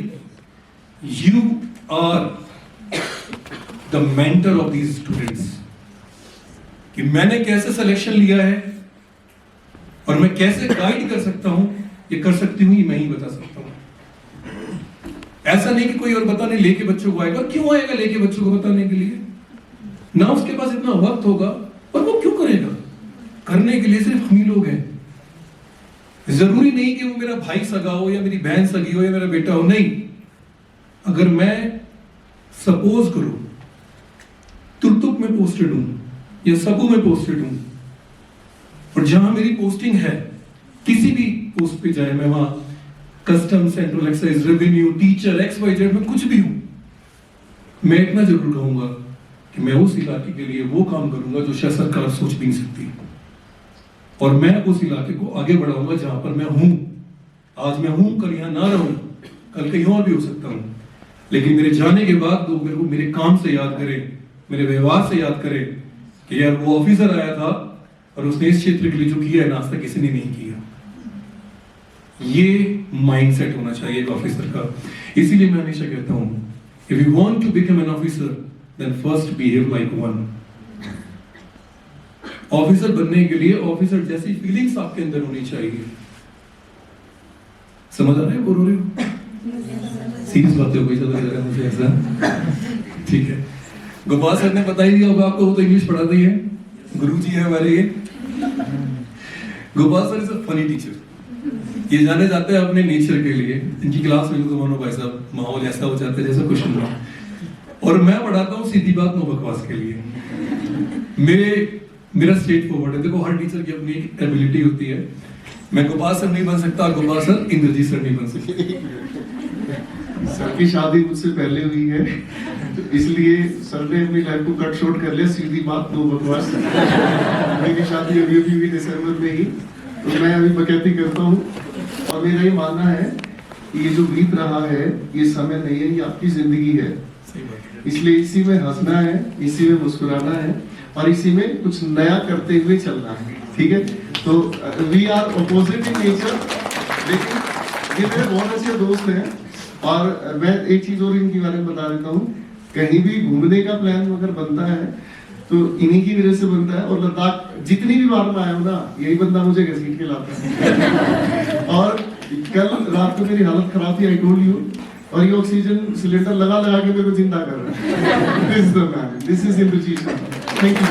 You are the mentor of these students, कि मैंने कैसे सिलेक्शन लिया है और मैं कैसे गाइड कर सकता हूं, ये कर सकती हूं, ये मैं ही बता सकता हूं। ऐसा नहीं कि कोई और बताने लेके बच्चों को आएगा। क्यों आएगा लेके बच्चों को बताने के लिए? ना उसके पास इतना वक्त होगा, और वो क्यों करेगा? करने के लिए सिर्फ हम ही लोग हैं। जरूरी नहीं कि वो मेरा भाई सगा हो या मेरी बहन सगी हो या मेरा बेटा हो, नहीं। अगर मैं सपोज करो तुर्तुक में पोस्टेड हूं या सबू में पोस्टेड हूं, और जहां मेरी पोस्टिंग है, किसी भी पोस्ट पे जाए, मैं वहां custom, central excise, revenue, teacher, XYZ में कुछ भी हूं, मैं इतना जरूर कहूंगा कि मैं उस इलाके के लिए वो काम करूंगा जो शायद सरकार सोच भी नहीं सकती, और मैं उस इलाके को आगे बढ़ाऊंगा जहां पर मैं हूं। आज मैं हूं, कल यहां ना रहूं, कल कहीं और भी हो सकता हूं, लेकिन मेरे जाने के बाद लोग मेरे को मेरे काम से याद करें, मेरे व्यवहार से याद करें कि यार वो ऑफिसर आया था और उसने इस क्षेत्र के लिए जो किया है ना, आज तक किसी ने नहीं किया। ये माइंडसेट होना चाहिए एक ऑफिसर का। इसीलिए मैं हमेशा कहता हूं, if you want to become an officer, then first behave like one. Officer बनने के लिए ऑफिसर जैसी फीलिंग्स आपके अंदर होनी चाहिए। समझ आ रहा है बोल रहे हो? सीरियस बात है, कोई चला जा रहा है मुझे ऐसा, ठीक है। गोपाल सर ने बता ही दिया होगा आपको, वो तो इंग्लिश पढ़ाते ही है, गुरुजी है हमारे ये। Gopal sir is a funny teacher, ये जाने जाते हैं अपने नेचर के लिए। इनकी क्लास में तो मानो भाई साहब माहौल ऐसा हो जाता है जैसा कुछ नहीं, और मैं पढ़ाता हूँ सीधी बात नो बकवास के लिए। मेरा स्ट्रेट फॉरवर्ड है। देखो हर टीचर की अपनी एक एबिलिटी होती है। मैं गोपाल सर नहीं बन सकता, गोपाल सर इंद्रजीत सर नहीं बन सकते। सर की शादी मुझसे पहले हुई है, तो इसलिए सर ने अपनी लाइफ को कट शॉर्ट कर लिया, सीधी बात नो बकवास। मेरी शादी अभी हुई दिसंबर में ही, तो मैं अभी बकैती करता हूँ, और मेरा ये मानना है कि ये जो बीत रहा है ये समय नहीं है, ये आपकी जिंदगी है। इसलिए इसी में हंसना है, इसी में मुस्कुराना है, और इसी में कुछ नया करते हुए चलना है, ठीक है। तो we are opposite in nature, लेकिन ये मेरे बहुत अच्छे दोस्त हैं। और मैं एक चीज और इनके बारे में बता देता हूँ, कहीं भी घूमने का प्लान अगर बनता है तो इन्हीं की वजह से बनता है। और लद्दाख जितनी भी बार मैं आया हूँ ना, यही बंदा मुझे घसीट के लाता है। और कल रात को मेरी हालत खराब थी, आई टोल्ड यू, और ये ऑक्सीजन सिलेंडर लगा लगा के मेरे को जिंदा कर रहा है। This is the man, this is Indrajit sir. Thank you.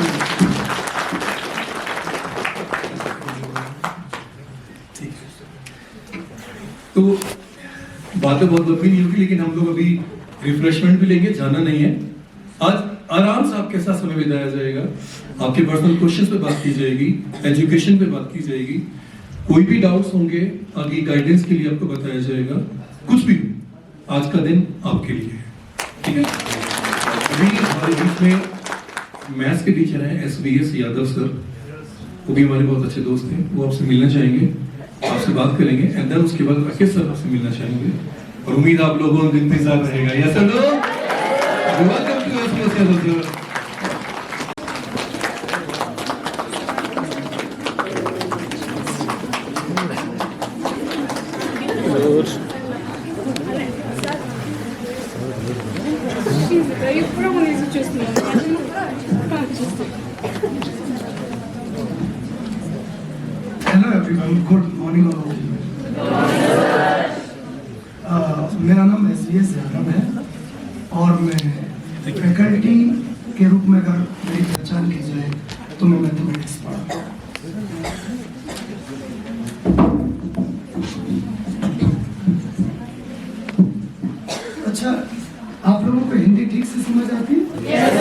तो बातें बहुत लंबी नहीं होगी, लेकिन हम लोग अभी रिफ्रेशमेंट भी लेंगे, जाना नहीं है। आज आराम से आपके साथ समय बिताया जाएगा, आपके पर्सनल क्वेश्चन पे बात की जाएगी, एजुकेशन पे बात की जाएगी, कोई भी डाउट्स होंगे आगे गाइडेंस के लिए आपको बताया जाएगा। कुछ भी आज का दिन आपके लिए है, ठीक है। अभी हमारे बीच में मैथ्स के टीचर हैं SVS यादव सर, वो भी हमारे बहुत अच्छे दोस्त हैं, वो आपसे मिलना चाहेंगे, आपसे बात करेंगे एंड देन उसके बाद राकेश सर आपसे मिलना चाहेंगे और उम्मीद आप लोगों का इंतजार रहेगा। Yes sir, welcome to SVS Yadav sir. Eu probabilmente чувствую, поэтому как чувствую? Hello everyone, good morning all of you. मेरा नाम SVS यादव है और मैं फैकल्टी के रूप में अगर मेरी पहचान की जाए तो मैं मैथमेटिक्स पढ़ाता हूँ। अच्छा, आप लोगों को हिंदी ठीक से समझ आती है? yes,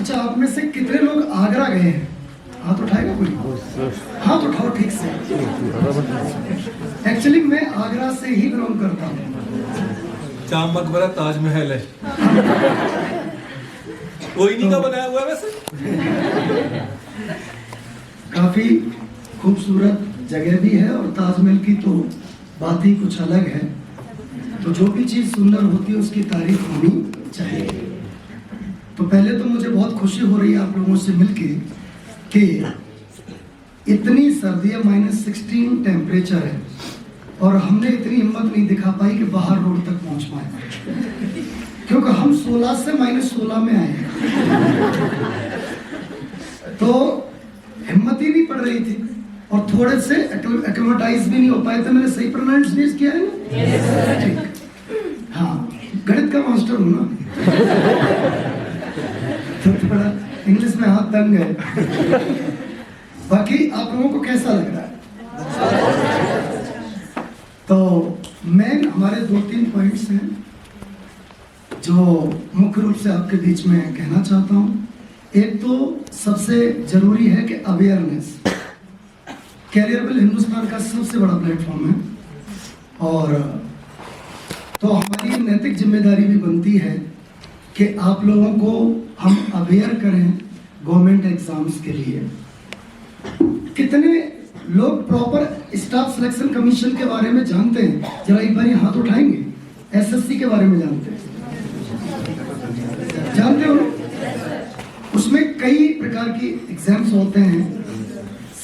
अच्छा, आप में से कितने लोग आगरा गए हैं? हाथ उठाएगा कोई? हाथ उठाओ ठीक से। एक्चुअली मैं आगरा से ही बिलोंग करता हूँ। जाम मकबरा ताजमहल है, कोई नहीं का बनाया हुआ है वैसे। काफी खूबसूरत जगह भी है और ताजमहल की तो बात ही कुछ अलग है। तो जो भी चीज सुंदर होती है उसकी तारीफ होनी चाहिए। तो पहले तो मुझे बहुत खुशी हो रही है आप लोगों से मिलके कि इतनी सर्दी है, -16 टेम्परेचर है और हमने इतनी हिम्मत नहीं दिखा पाई कि बाहर रोड तक पहुंच पाए, क्योंकि हम 16 से -16 में आए हैं। तो हिम्मत ही नहीं पड़ रही थी और थोड़े से एक्लेमेटाइज भी नहीं हो पाए थे। मैंने सही प्रोनाउंसिएशन किया है ना? ठीक, हाँ, गणित का मास्टर हूँ ना, तो थोड़ा इंग्लिश में हाथ तंग है। बाकी आप लोगों को कैसा लग रहा है? तो मेन हमारे 2-3 पॉइंट्स हैं जो मुख्य रूप से आपके बीच में कहना चाहता हूँ। एक तो सबसे जरूरी है कि अवेयरनेस। कैरियरबल हिंदुस्तान का सबसे बड़ा प्लेटफॉर्म है और तो हमारी नैतिक जिम्मेदारी भी बनती है कि आप लोगों को हम अवेयर करें गवर्नमेंट एग्जाम्स के लिए। कितने लोग प्रॉपर स्टाफ सिलेक्शन कमीशन के बारे में जानते हैं? जरा एक बार हाथ उठाएंगे। SSC के बारे में जानते हैं? जानते हो? उसमें कई प्रकार की एग्जाम्स होते हैं।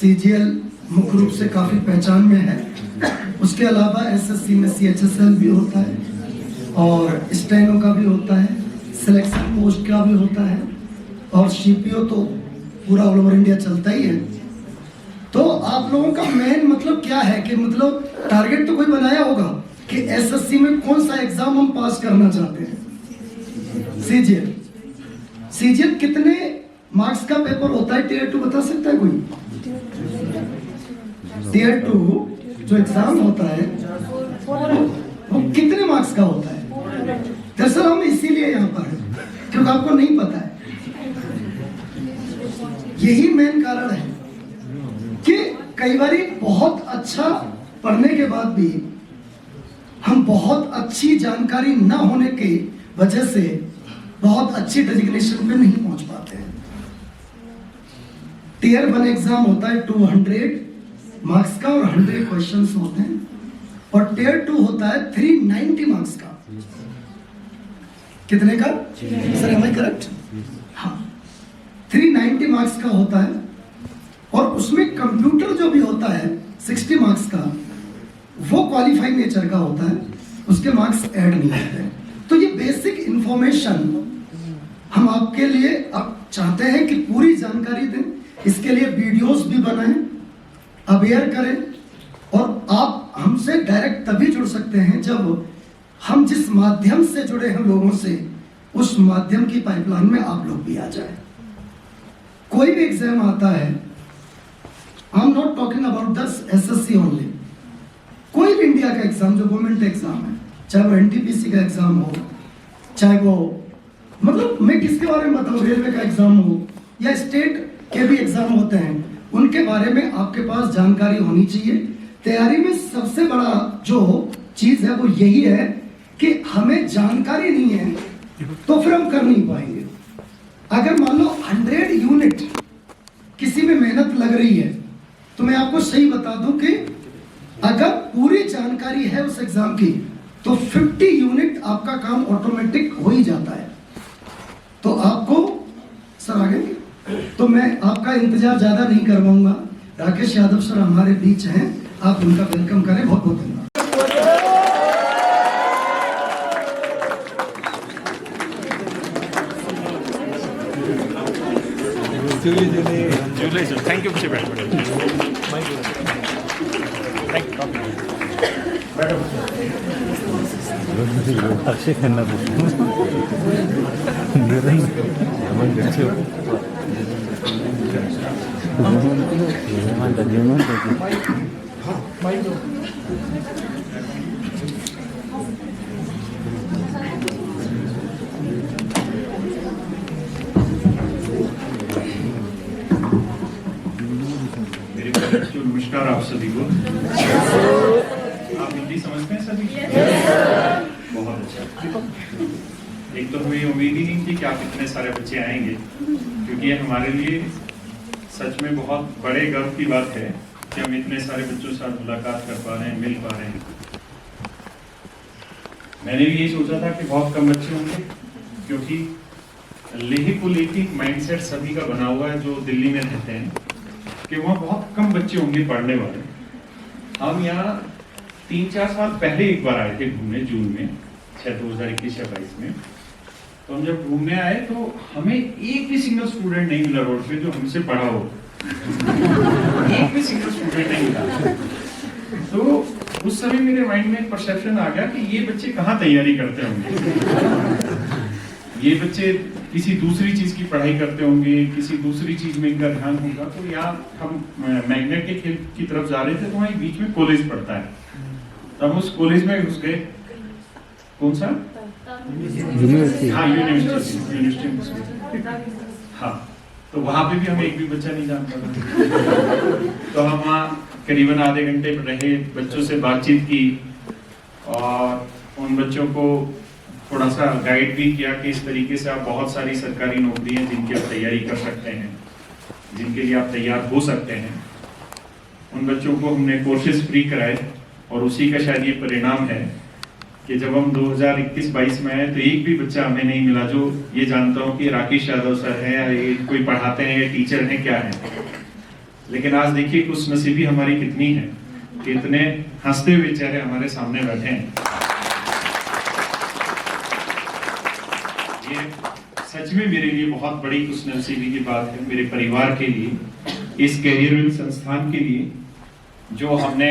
CGL मुख्य रूप से काफी पहचान में है। उसके अलावा SSC में CHSL भी होता है और स्टेनो का भी होता है, सिलेक्शन पोस्ट का भी होता है और CPO तो पूरा ऑल ओवर इंडिया चलता ही है। तो आप लोगों का मेन मतलब क्या है कि मतलब टारगेट तो कोई बनाया होगा कि SSC में कौन सा एग्जाम हम पास करना चाहते हैं। CGL कितने मार्क्स का पेपर होता है? Tier 2 बता सकता है कोई? Tier 2 जो एग्जाम होता है वो कितने मार्क्स का होता है? दरअसल हम इसीलिए यहाँ पर हैं क्योंकि आपको नहीं पता है। यही मेन कारण है कि कई बार बहुत अच्छा पढ़ने के बाद भी हम बहुत अच्छी जानकारी न होने की वजह से बहुत अच्छी डेजिग्नेशन पे नहीं पहुंच पाते हैं। Tier 1 एग्जाम होता है 200 मार्क्स का और 100 क्वेश्चंस होते हैं और Tier 2 होता है 390 मार्क्स का। कितने का? Sir am I correct? हाँ, 390 मार्क्स का होता है और उसमें कंप्यूटर जो भी होता है 60 मार्क्स का, वो क्वालिफाइड नेचर का होता है, उसके मार्क्स ऐड नहीं होते। तो ये बेसिक इंफॉर्मेशन हम आपके लिए अब चाहते हैं कि पूरी जानकारी दें। इसके लिए वीडियोस भी बनाएं, अवेयर करें और आप हमसे डायरेक्ट तभी जुड़ सकते हैं जब हम जिस माध्यम से जुड़े हैं लोगों से, उस माध्यम की पाइपलाइन में आप लोग भी आ जाए। कोई भी एग्जाम आता है, I am not talking about the SSC only, कोई भी इंडिया का एग्जाम जो गवर्नमेंट एग्जाम है, चाहे वो NTPC का एग्जाम हो, चाहे वो मतलब मैं किसके बारे में बताऊं, रेलवे का एग्जाम हो या स्टेट के भी एग्जाम होते हैं, उनके बारे में आपके पास जानकारी होनी चाहिए। तैयारी में सबसे बड़ा जो चीज है वो यही है कि हमें जानकारी नहीं है तो फिर हम कर नहीं पाएंगे। अगर मान लो 100 यूनिट किसी में मेहनत लग रही है, तो मैं आपको सही बता दूं कि अगर पूरी जानकारी है उस एग्जाम की तो 50 यूनिट आपका काम ऑटोमेटिक हो ही जाता है। तो आपको सर आगे, तो मैं आपका इंतजार ज्यादा नहीं करवाऊंगा। राकेश यादव सर हमारे बीच हैं, आप उनका वेलकम करें। बहुत बहुत धन्यवाद। Julie, sir. Thank you, Mr. 다시 했나 보죠. 늘은 야만 그렇죠. 영원하다. नमस्कार आप सभी को। आप हिंदी समझते हैं सभी? बहुत अच्छा। एक तो हमें उम्मीद ही नहीं थी कि आप इतने सारे बच्चे आएंगे, क्योंकि ये हमारे लिए सच में बहुत बड़े गर्व की बात है कि हम इतने सारे बच्चों के साथ मुलाकात कर पा रहे हैं, मिल पा रहे हैं। मैंने भी यही सोचा था कि बहुत कम बच्चे होंगे, क्योंकि लेही को लेके माइंडसेट सभी का बना हुआ है जो दिल्ली में रहते हैं कि वहाँ बहुत कम बच्चे होंगे पढ़ने वाले। हम यहाँ 3-4 साल पहले एक बार आए थे घूमने, जून में, 2021 या 22 में। तो हम जब घूमने आए तो हमें एक भी सिंगल स्टूडेंट नहीं मिला रोड पे जो हमसे पढ़ा हो। एक भी सिंगल स्टूडेंट नहीं मिला। तो उस समय मेरे माइंड में एक परसेप्शन आ गया कि ये बच्चे कहाँ तैयारी करते होंगे। ये बच्चे किसी दूसरी चीज की पढ़ाई करते होंगे, किसी दूसरी चीज में इनका ध्यान होगा। तो यहाँ हम मैग्नेट के खेल की तरफ जा रहे थे, तो वहाँ बीच में कॉलेज पड़ता है। तो हम उस कॉलेज में घुस गए। कौन सा? यूनिवर्सिटी। हाँ, यूनिवर्सिटी। हाँ, तो वहां पे भी हम एक भी बच्चा नहीं जानता था। तो हम वहाँ करीबन आधे घंटे रहे, बच्चों से बातचीत की और उन बच्चों को थोड़ा सा गाइड भी किया कि इस तरीके से आप बहुत सारी सरकारी नौकरी हैं जिनकी आप तैयारी कर सकते हैं, जिनके लिए आप तैयार हो सकते हैं। उन बच्चों को हमने कोर्सेज फ्री कराए और उसी का शायद ये परिणाम है कि जब हम 2021-22 में आए तो एक भी बच्चा हमें नहीं मिला जो ये जानता हो कि राकेश यादव सर है या ये कोई पढ़ाते हैं या टीचर हैं, क्या है। लेकिन आज देखिए खुशनसीबी हमारी कितनी है कि इतने हंसते हुए चेहरे हमारे सामने बैठे हैं। ये सच में मेरे लिए बहुत बड़ी खुशनसीबी की बात है, मेरे परिवार के लिए, इस कैरियर संस्थान के लिए जो हमने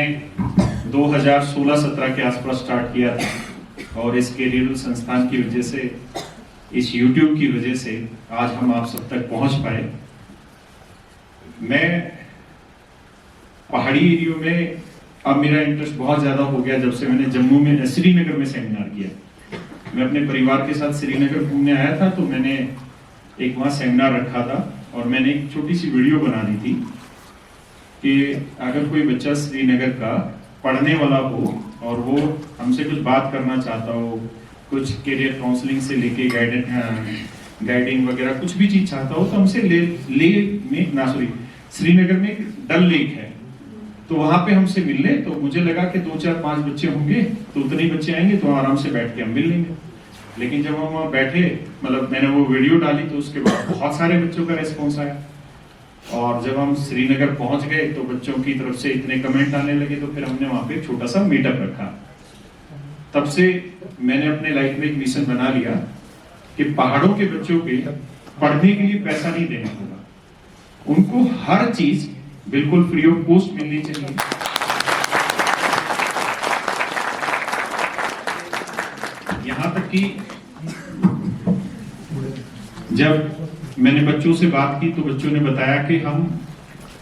2016-17 के आसपास स्टार्ट किया था। और इस कैरियर संस्थान की वजह से, इस YouTube की वजह से आज हम आप सब तक पहुंच पाए। मैं पहाड़ी एरियो में अब मेरा इंटरेस्ट बहुत ज्यादा हो गया जब से मैंने जम्मू में, श्रीनगर में सेमिनार किया। मैं अपने परिवार के साथ श्रीनगर घूमने आया था, तो मैंने एक वहाँ सेमिनार रखा था और मैंने एक छोटी सी वीडियो बना दी थी कि अगर कोई बच्चा श्रीनगर का पढ़ने वाला हो और वो हमसे कुछ बात करना चाहता हो, कुछ करियर काउंसलिंग से लेके गाइडिंग वगैरह कुछ भी चीज चाहता हो, तो हमसे श्रीनगर में एक डल लेक है, तो वहां पे हमसे मिल ले। तो मुझे लगा कि 2-4-5 बच्चे होंगे तो उतने ही बच्चे आएंगे तो आराम से बैठ के हम मिल लेंगे। लेकिन जब हम वहाँ बैठे, मतलब मैंने वो वीडियो डाली तो उसके बाद बहुत सारे बच्चों का रेस्पॉन्स आया। और जब हम श्रीनगर पहुंच गए तो बच्चों की तरफ से इतने कमेंट आने लगे, तो फिर हमने वहां पे एक छोटा सा मीटअप रखा। तब से मैंने अपने लाइफ में एक मिशन बना लिया कि पहाड़ों के बच्चों के पढ़ने के लिए पैसा नहीं देना होगा, उनको हर चीज बिल्कुल फ्री ऑफ कॉस्ट मिलनी चाहिए। यहां तक कि जब मैंने बच्चों से बात की तो बच्चों ने बताया कि हम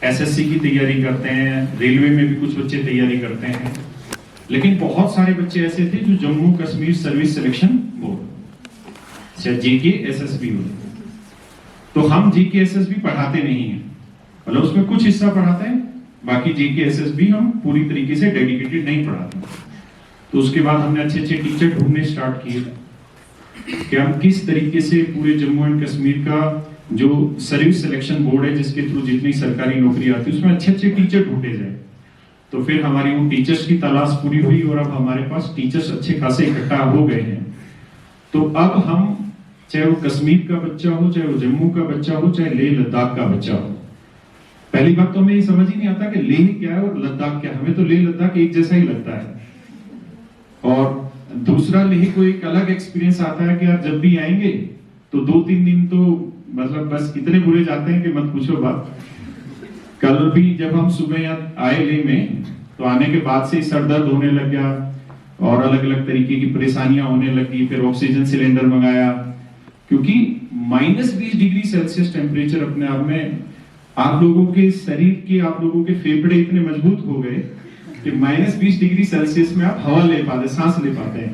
एसएससी की तैयारी करते हैं, रेलवे में भी कुछ बच्चे तैयारी करते हैं, लेकिन बहुत सारे बच्चे ऐसे थे जो Jammu Kashmir service selection board चाहे जीके एसएसबी हो। तो हम जीके एसएसबी पढ़ाते नहीं हैं, मतलब उसमें कुछ हिस्सा पढ़ाते हैं, बाकी जीके एसएसबी हम पूरी तरीके से डेडिकेटेड नहीं पढ़ाते। तो उसके बाद हमने अच्छे अच्छे टीचर ढूंढने स्टार्ट किए कि हम किस तरीके से पूरे जम्मू एंड कश्मीर का जो सर्विस सिलेक्शन बोर्ड है, जिसके थ्रू जितनी सरकारी नौकरी आती है, उसमें अच्छे अच्छे टीचर ढूंढे जाए। तो फिर हमारी वो टीचर्स की तलाश पूरी हुई और अब हमारे पास टीचर्स अच्छे खासे इकट्ठा हो गए हैं। तो अब हम, चाहे वो कश्मीर का बच्चा हो, चाहे वो जम्मू का बच्चा हो, चाहे लेह लद्दाख का बच्चा हो, पहली बात तो हमें ये समझ ही नहीं आता कि लेह क्या है और लद्दाख क्या है। हमें तो लेह लद्दाख एक जैसा ही लगता है। और दूसरा, लेह को एक अलग एक्सपीरियंस आता है कि आप जब भी आएंगे तो 2-3 दिन तो मतलब बस इतने बुरे जाते हैं कि मत पूछो बात। कल भी जब हम सुबह यहाँ आए लेह में, तो आने के बाद से सर दर्द होने लग गया और अलग अलग तरीके की परेशानियां होने लगी। फिर ऑक्सीजन सिलेंडर मंगाया, क्योंकि -20 डिग्री सेल्सियस टेम्परेचर अपने आप में आप लोगों के शरीर के, आप लोगों के फेफड़े इतने मजबूत हो गए कि -20 डिग्री सेल्सियस में आप हवा ले पाते, सांस ले पाते हैं।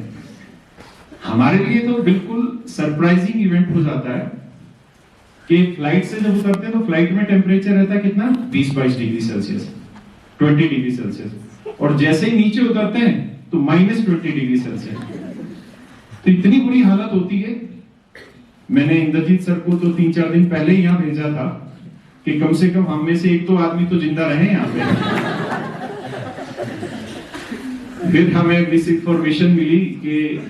हमारे लिए तो बिल्कुल सरप्राइजिंग इवेंट हो जाता है कि फ्लाइट से जब उतरते हैं तो फ्लाइट में टेम्परेचर रहता है कितना, 20-22 डिग्री सेल्सियस, 20 डिग्री सेल्सियस, और जैसे ही नीचे उतरते हैं तो -20 डिग्री सेल्सियस। तो इतनी बुरी हालत होती है। मैंने इंद्रजीत सर को तो 3-4 दिन पहले ही यहाँ भेजा था कि कम से कम हम में से एक तो आदमी तो जिंदा रहे यहाँ पे। फिर हमें मिस इंफॉर्मेशन मिली कि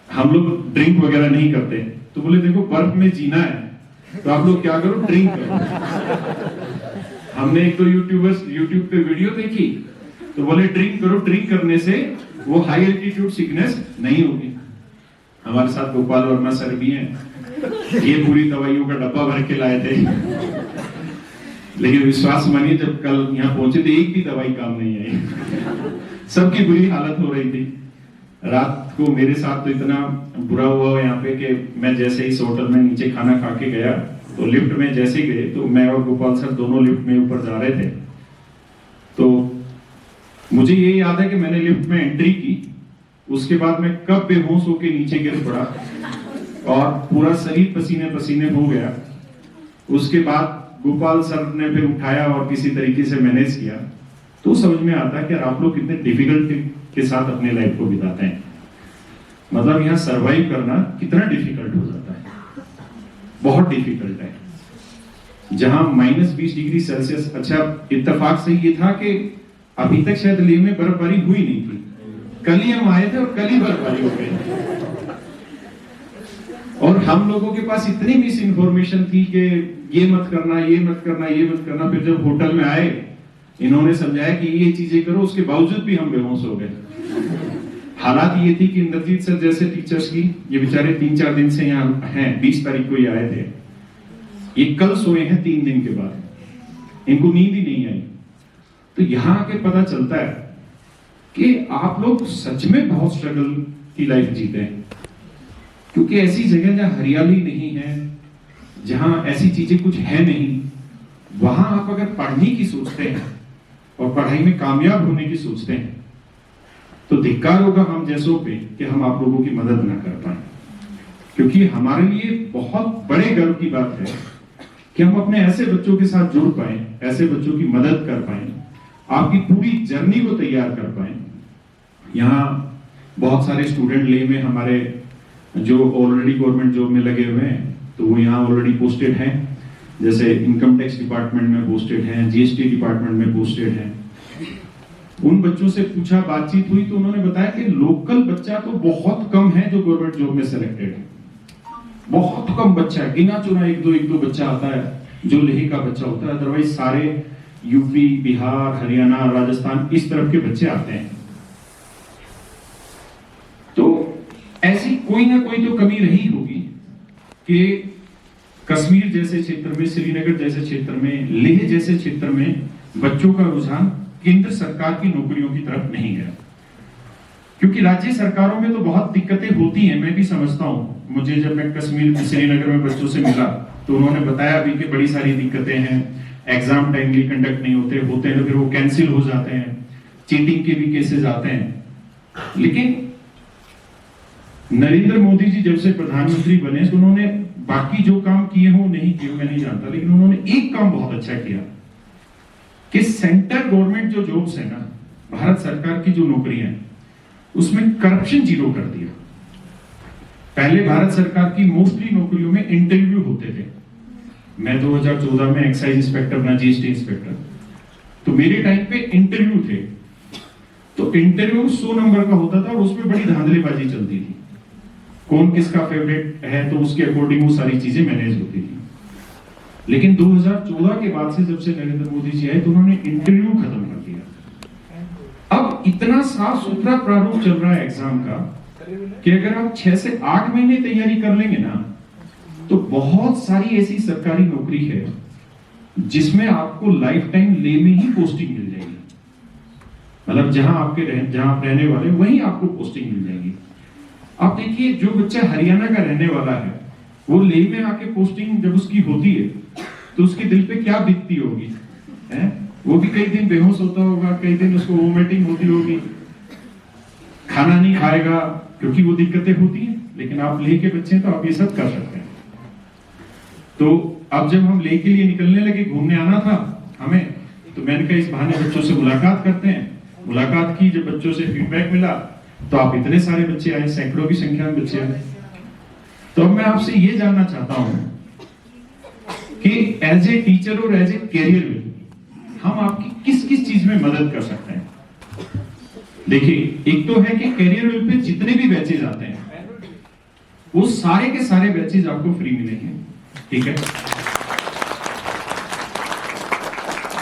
हम लोग ड्रिंक वगैरह नहीं करते। तो बोले देखो, बर्फ में जीना है तो आप लोग क्या करो, ड्रिंक करो। हमने एक तो यूट्यूब पे वीडियो देखी, तो बोले ड्रिंक करो, ड्रिंक करने से वो हाई एल्टीट्यूड सिकनेस नहीं होगी। हमारे साथ गोपाल वर्मा सर भी हैं, ये पूरी दवाइयों का डब्बा भर के लाए थे। लेकिन विश्वास मानिए, जब कल यहाँ पहुंचे तो एक भी दवाई काम नहीं आई। सबकी बुरी हालत हो रही थी। रात को मेरे साथ तो इतना बुरा हुआ यहाँ पे कि मैं जैसे ही इस होटल में नीचे खाना खा के गया, तो लिफ्ट में जैसे ही गए तो मैं और गोपाल सर दोनों लिफ्ट में ऊपर जा रहे थे। तो मुझे ये याद है कि मैंने लिफ्ट में एंट्री की, उसके बाद मैं कब बेहोश होके नीचे गिर पड़ा और पूरा शरीर पसीने पसीने हो गया। उसके बाद गोपाल सर ने फिर उठाया और किसी तरीके से मैनेज किया। तो समझ में आता है कि आप लोग कितने डिफिकल्टी के साथ अपने लाइफ को बिताते हैं। मतलब यहाँ सरवाइव करना कितना डिफिकल्ट हो जाता है, बहुत डिफिकल्ट है। जहां -20 डिग्री सेल्सियस, अच्छा इत्तेफाक से ये था कि अभी तक शायद लेह में बर्फबारी हुई नहीं थी। कल ही हम आए थे और कल ही बर्फबारी हो गई। और हम लोगों के पास इतनी मिस इन्फॉर्मेशन थी कि ये मत करना, ये मत करना, ये मत करना। फिर जब होटल में आए, इन्होंने समझाया कि ये चीजें करो, उसके बावजूद भी हम बेहोश हो गए। हालात ये थी कि इंद्रजीत सर जैसे टीचर्स की, ये बेचारे 3-4 दिन से यहाँ हैं, 20 तारीख को ये आए थे, ये कल सोए हैं 3 दिन के बाद, इनको नींद ही नहीं आई। तो यहाँ आके पता चलता है कि आप लोग सच में बहुत स्ट्रगल की लाइफ जीते हैं, क्योंकि ऐसी जगह जहां हरियाली नहीं है, जहां ऐसी चीजें कुछ है नहीं, वहां आप अगर पढ़ने की सोचते हैं और पढ़ाई में कामयाब होने की सोचते हैं, तो धिक्कार होगा हम जैसों पे कि हम आप लोगों की मदद ना कर पाए। क्योंकि हमारे लिए बहुत बड़े गर्व की बात है कि हम अपने ऐसे बच्चों के साथ जुड़ पाए, ऐसे बच्चों की मदद कर पाए, आपकी पूरी जर्नी को तैयार कर पाए। यहाँ बहुत सारे स्टूडेंट लेह में हमारे जो ऑलरेडी गवर्नमेंट जॉब में लगे हुए हैं, तो वो यहाँ ऑलरेडी पोस्टेड हैं। जैसे इनकम टैक्स डिपार्टमेंट में पोस्टेड हैं, जीएसटी डिपार्टमेंट में पोस्टेड हैं। उन बच्चों से पूछा, बातचीत हुई, तो उन्होंने बताया कि लोकल बच्चा तो बहुत कम है जो गवर्नमेंट जॉब में सेलेक्टेड है। बहुत कम बच्चा है, गिना चुना एक दो बच्चा आता है जो लेह का बच्चा होता है। अदरवाइज सारे यूपी, बिहार, हरियाणा, राजस्थान, इस तरफ के बच्चे आते हैं। तो ऐसी कोई ना कोई तो कमी रही होगी कि कश्मीर जैसे क्षेत्र में, श्रीनगर जैसे क्षेत्र में, लेह जैसे क्षेत्र में बच्चों का रुझान केंद्र सरकार की नौकरियों की तरफ नहीं है। क्योंकि राज्य सरकारों में तो बहुत दिक्कतें होती हैं, मैं भी समझता हूं। मुझे जब मैं कश्मीर, श्रीनगर में बच्चों से मिला तो उन्होंने बताया भी कि बड़ी सारी दिक्कतें हैं, एग्जाम टाइमली कंडक्ट नहीं होते हैं तो फिर वो कैंसिल हो जाते हैं, चीटिंग के भी केसेस आते हैं। लेकिन नरेंद्र मोदी जी जब से प्रधानमंत्री बने तो उन्होंने बाकी जो काम किए हो नहीं किए मैं नहीं जानता, लेकिन उन्होंने एक काम बहुत अच्छा किया कि सेंट्रल गवर्नमेंट जो जॉब्स है ना, भारत सरकार की जो नौकरियां हैं उसमें करप्शन जीरो कर दिया। पहले भारत सरकार की मोस्टली नौकरियों में इंटरव्यू होते थे। मैं 2014 में एक्साइज इंस्पेक्टर बना, जीएसटी इंस्पेक्टर, तो मेरे टाइम पे इंटरव्यू थे, तो इंटरव्यू 100 नंबर का होता था और उसमें बड़ी धांधलीबाजी चलती थी। कौन किसका फेवरेट है तो उसके अकॉर्डिंग वो सारी चीजें मैनेज होती थी। लेकिन 2014 के बाद से जब से नरेंद्र मोदी जी आए तो उन्होंने इंटरव्यू खत्म कर दिया। अब इतना साफ सुथरा प्रारूप चल रहा है एग्जाम का कि अगर आप 6 से 8 महीने तैयारी कर लेंगे ना, तो बहुत सारी ऐसी सरकारी नौकरी है जिसमें आपको लाइफ टाइम ले में ही पोस्टिंग मिल जाएगी। मतलब जहां आप रहने वाले वहीं आपको पोस्टिंग मिल जाएगी। आप देखिए, जो बच्चा हरियाणा का रहने वाला है वो लेह में आके पोस्टिंग जब उसकी होती है तो उसके दिल पे क्या बीतती होगी, है? वो भी कई दिन बेहोश होता होगा, कई दिन उसको वोमिटिंग होती होगी, खाना नहीं खाएगा क्योंकि वो दिक्कतें होती हैं। लेकिन आप लेह के बच्चे हैं तो आप ये सब कर सकते हैं। तो अब जब हम लेह के लिए निकलने लगे, घूमने आना था हमें, तो मैंने कहा इस बहाने बच्चों से मुलाकात करते हैं। मुलाकात की, जब बच्चों से फीडबैक मिला तो आप इतने सारे बच्चे आए, सैकड़ों की संख्या में बच्चे आए। तो अब मैं आपसे ये जानना चाहता हूं कि एज ए टीचर और एज ए कैरियर में हम आपकी किस किस चीज में मदद कर सकते हैं। देखिए, एक तो है कि कैरियर वेल पे जितने भी बैचेज आते हैं वो सारे के सारे बैचेज आपको फ्री मिलेंगे, ठीक है।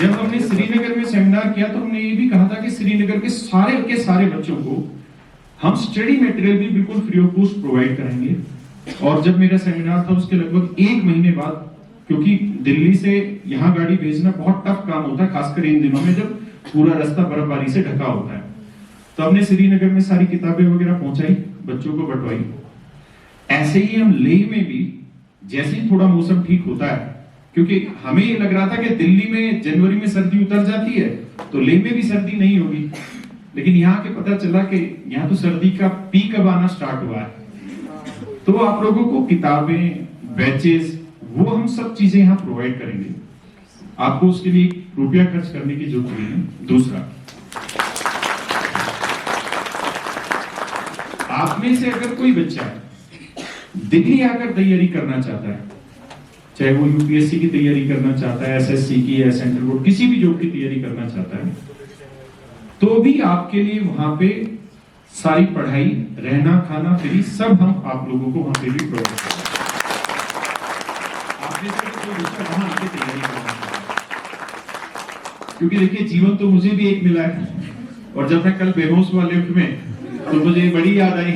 जब हमने श्रीनगर में सेमिनार किया तो हमने ये भी कहा था कि श्रीनगर के सारे बच्चों को हम स्टडी मटेरियल भी बिल्कुल फ्री ऑफ कॉस्ट प्रोवाइड करेंगे। और जब मेरा सेमिनार था उसके लगभग 1 महीने बाद, क्योंकि दिल्ली से यहाँ गाड़ी भेजना बहुत टफ काम होता है, खासकर इन दिनों में जब पूरा रास्ता बर्फबारी से ढका होता है, तो हमने श्रीनगर में सारी किताबें वगैरह पहुंचाई, बच्चों को बंटवाई। ऐसे ही हम लेह में भी जैसे ही थोड़ा मौसम ठीक होता है, क्योंकि हमें ये लग रहा था कि दिल्ली में जनवरी में सर्दी उतर जाती है तो लेह में भी सर्दी नहीं होगी, लेकिन यहाँ के पता चला कि यहाँ तो सर्दी का पीक अब आना स्टार्ट हुआ है। तो आप लोगों को किताबें, बैचेस, वो हम सब चीजें यहाँ प्रोवाइड करेंगे। आपको उसके लिए रुपया खर्च करने की जरूरत नहीं है। दूसरा, आप में से अगर कोई बच्चा दिल्ली आकर तैयारी करना चाहता है, चाहे वो यूपीएससी की तैयारी करना चाहता है, एसएससी की या सेंट्रल बोर्ड किसी भी जॉब की तैयारी करना चाहता है, तो भी आपके लिए वहां पे सारी पढ़ाई, रहना, खाना फ्री, सब हम आप लोगों को वहां पे भी प्रोवाइड करेंगे। आप में से कोई बच्चा वहां आके तैयारी करना चाहता है, क्योंकि देखिए जीवन तो मुझे भी एक मिला है, और जब मैं कल बेहोश हुआ लिफ्ट में तो मुझे बड़ी याद आई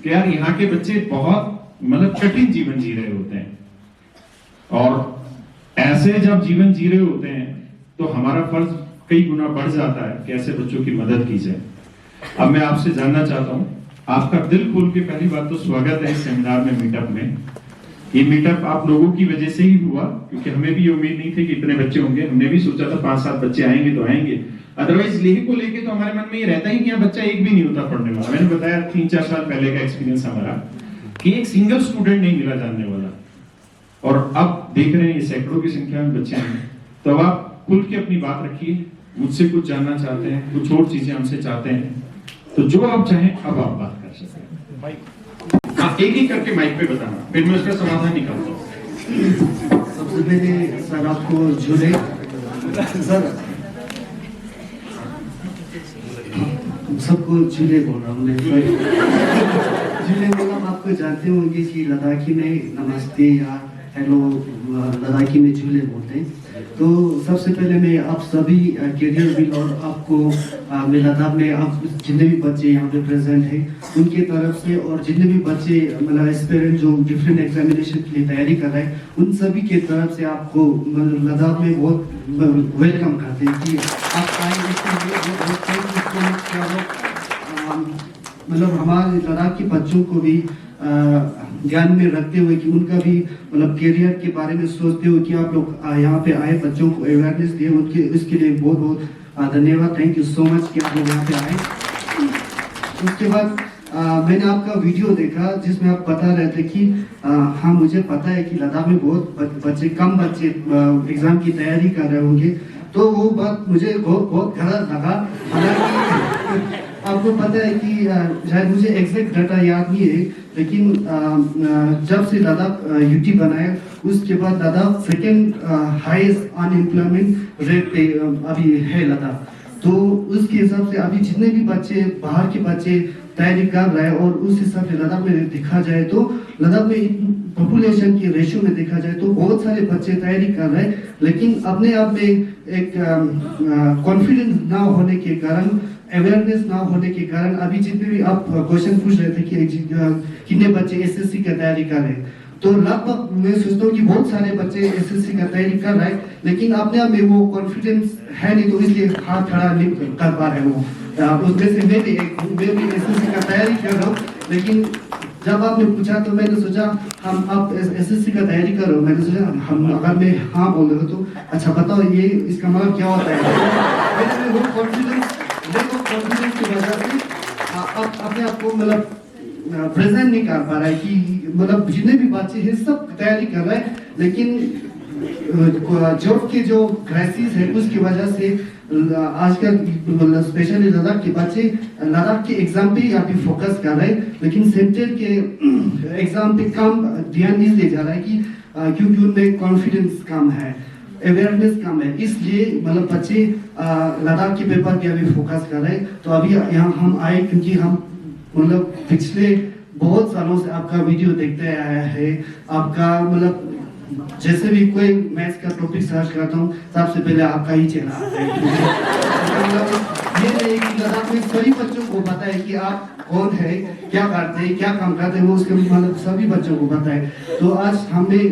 कि यार यहाँ के बच्चे बहुत मतलब कठिन जीवन जी रहे होते हैं, और ऐसे जब जीवन जी रहे होते हैं तो हमारा फर्ज कई गुना बढ़ जाता है कि ऐसे बच्चों की मदद की जाए। अब मैं आपसे जानना चाहता हूं, आपका दिल खोल के पहली बात तो स्वागत है इस सेमिनार में, मीटअप में। ये मीटअप आप लोगों की वजह से ही हुआ, क्योंकि हमें भी उम्मीद नहीं थी कि इतने बच्चे होंगे। हमने भी सोचा था 5-7 बच्चे आएंगे तो आएंगे, अदरवाइज लेह को लेके तो हमारे मन में ये रहता ही कि यहाँ बच्चा एक भी नहीं होता पढ़ने वाला। मैंने बताया 3-4 साल पहले का एक्सपीरियंस हमारा कि एक सिंगल स्टूडेंट नहीं मिला जानने वाला, और अब देख रहे हैं ये सैकड़ों की संख्या में बच्चे हैं। तो अब आप खुल के अपनी बात रखिए, मुझसे कुछ जानना चाहते हैं, कुछ और चीजें हमसे चाहते हैं, तो जो आप चाहें अब आप बात कर सकते हैं। हाँ, एक करके माइक पे बताना, फिर मैं उसका समाधान निकालता हूँ। सबसे पहले सर आपको झूले, सर सबको झूले बोल रहा हूँ, झूले बोला आपको जानते होंगे कि लद्दाखी में नमस्ते या हेलो लद्दाखी में झूले बोलते हैं। तो सबसे पहले मैं आप सभी कैरियर बिल और आपको मैं लद्दाख में आप जितने भी बच्चे यहाँ पे प्रेजेंट हैं उनके तरफ से, और जितने भी बच्चे मतलब एस्पिरेंट जो डिफरेंट एग्जामिनेशन के लिए तैयारी कर रहे हैं उन सभी के तरफ से आपको लद्दाख में बहुत वेलकम करते हैं कि आप आएंगे। मतलब हमारे लद्दाख के बच्चों को भी ध्यान में रखते हुए कि उनका भी मतलब करियर के बारे में सोचते हुए कि आप लोग यहाँ पे आए, बच्चों को अवेयरनेस दिए, उनके इसके लिए बहुत बहुत धन्यवाद। थैंक यू सो मच कि आप लोग यहाँ पे आए। उसके बाद मैंने आपका वीडियो देखा जिसमें आप बता रहे थे कि हाँ मुझे पता है कि लद्दाख में बहुत बच्चे कम बच्चे एग्जाम की तैयारी कर रहे होंगे, तो वो बात मुझे बहुत गलत लगा। हालांकि आपको पता है कि शायद मुझे एग्जैक्ट डाटा याद नहीं है, लेकिन जब से लद्दाख यूटी बनाया उसके बाद Ladakh second highest unemployment rate पे अभी है लद्दाख। तो उसके हिसाब से अभी जितने भी बच्चे बाहर के बच्चे तैयारी कर रहे हैं और उस हिसाब से लद्दाख में देखा जाए तो लद्दाख में पॉपुलेशन के रेशियो में देखा जाए तो बहुत सारे बच्चे तैयारी कर रहे हैं, लेकिन अपने आप में एक कॉन्फिडेंस ना होने के कारण, अवेयरनेस ना होने के कारण अभी जितने भी आप क्वेश्चन पूछ रहे थे कि कितने बच्चे एसएससी का तैयारी कर रहे हैं, तो लगभग मैं सोचता हूँ कि बहुत सारे बच्चे एसएससी का तैयारी कर रहे हैं, लेकिन अपने आप में वो कॉन्फिडेंस है नहीं, तो इसलिए हाथ खड़ा नहीं कर पा रहे वो। उसमें से मैं भी एसएससी का तैयारी कर रहा हूँ, लेकिन जब आपने पूछा तो मैंने सोचा हम आप एसएससी का तैयारी कर रहे हो, मैंने सोचा हम अगर मैं हाँ बोल रहा तो अच्छा बताओ ये इसका मतलब क्या होता है। वो कॉन्फिडेंस की वजह से अपने आप को मतलब प्रेजेंट नहीं कर पा रहा है कि मतलब जितने भी बच्चे हैं सब तैयारी कर रहे हैं, लेकिन जॉब के जो क्राइसिस है उसकी वजह से आजकल स्पेशली लद्दाख के बच्चे लद्दाख के एग्जाम पे अभी फोकस कर रहे हैं, लेकिन सेंटर के एग्जाम पे कम ध्यान इसलिए जा रहा है कि क्योंकि उनमें कॉन्फिडेंस कम है, अवेयरनेस कम है, इसलिए मतलब बच्चे लद्दाख के पेपर पे अभी फोकस कर रहे हैं। तो अभी यहाँ हम आए क्योंकि हम मतलब पिछले बहुत सालों से आपका वीडियो देखते आया है, आपका मतलब जैसे भी कोई मैथ्स का टॉपिक सर्च करता हूँ सबसे पहले आपका ही चेहरा आता है। मतलब ये नहीं कि लद्दाख में सभी बच्चों को पता है कि आप कौन है, क्या करते हैं, क्या काम करते हैं, वो उसके मतलब सभी बच्चों को पता है। तो आज हमें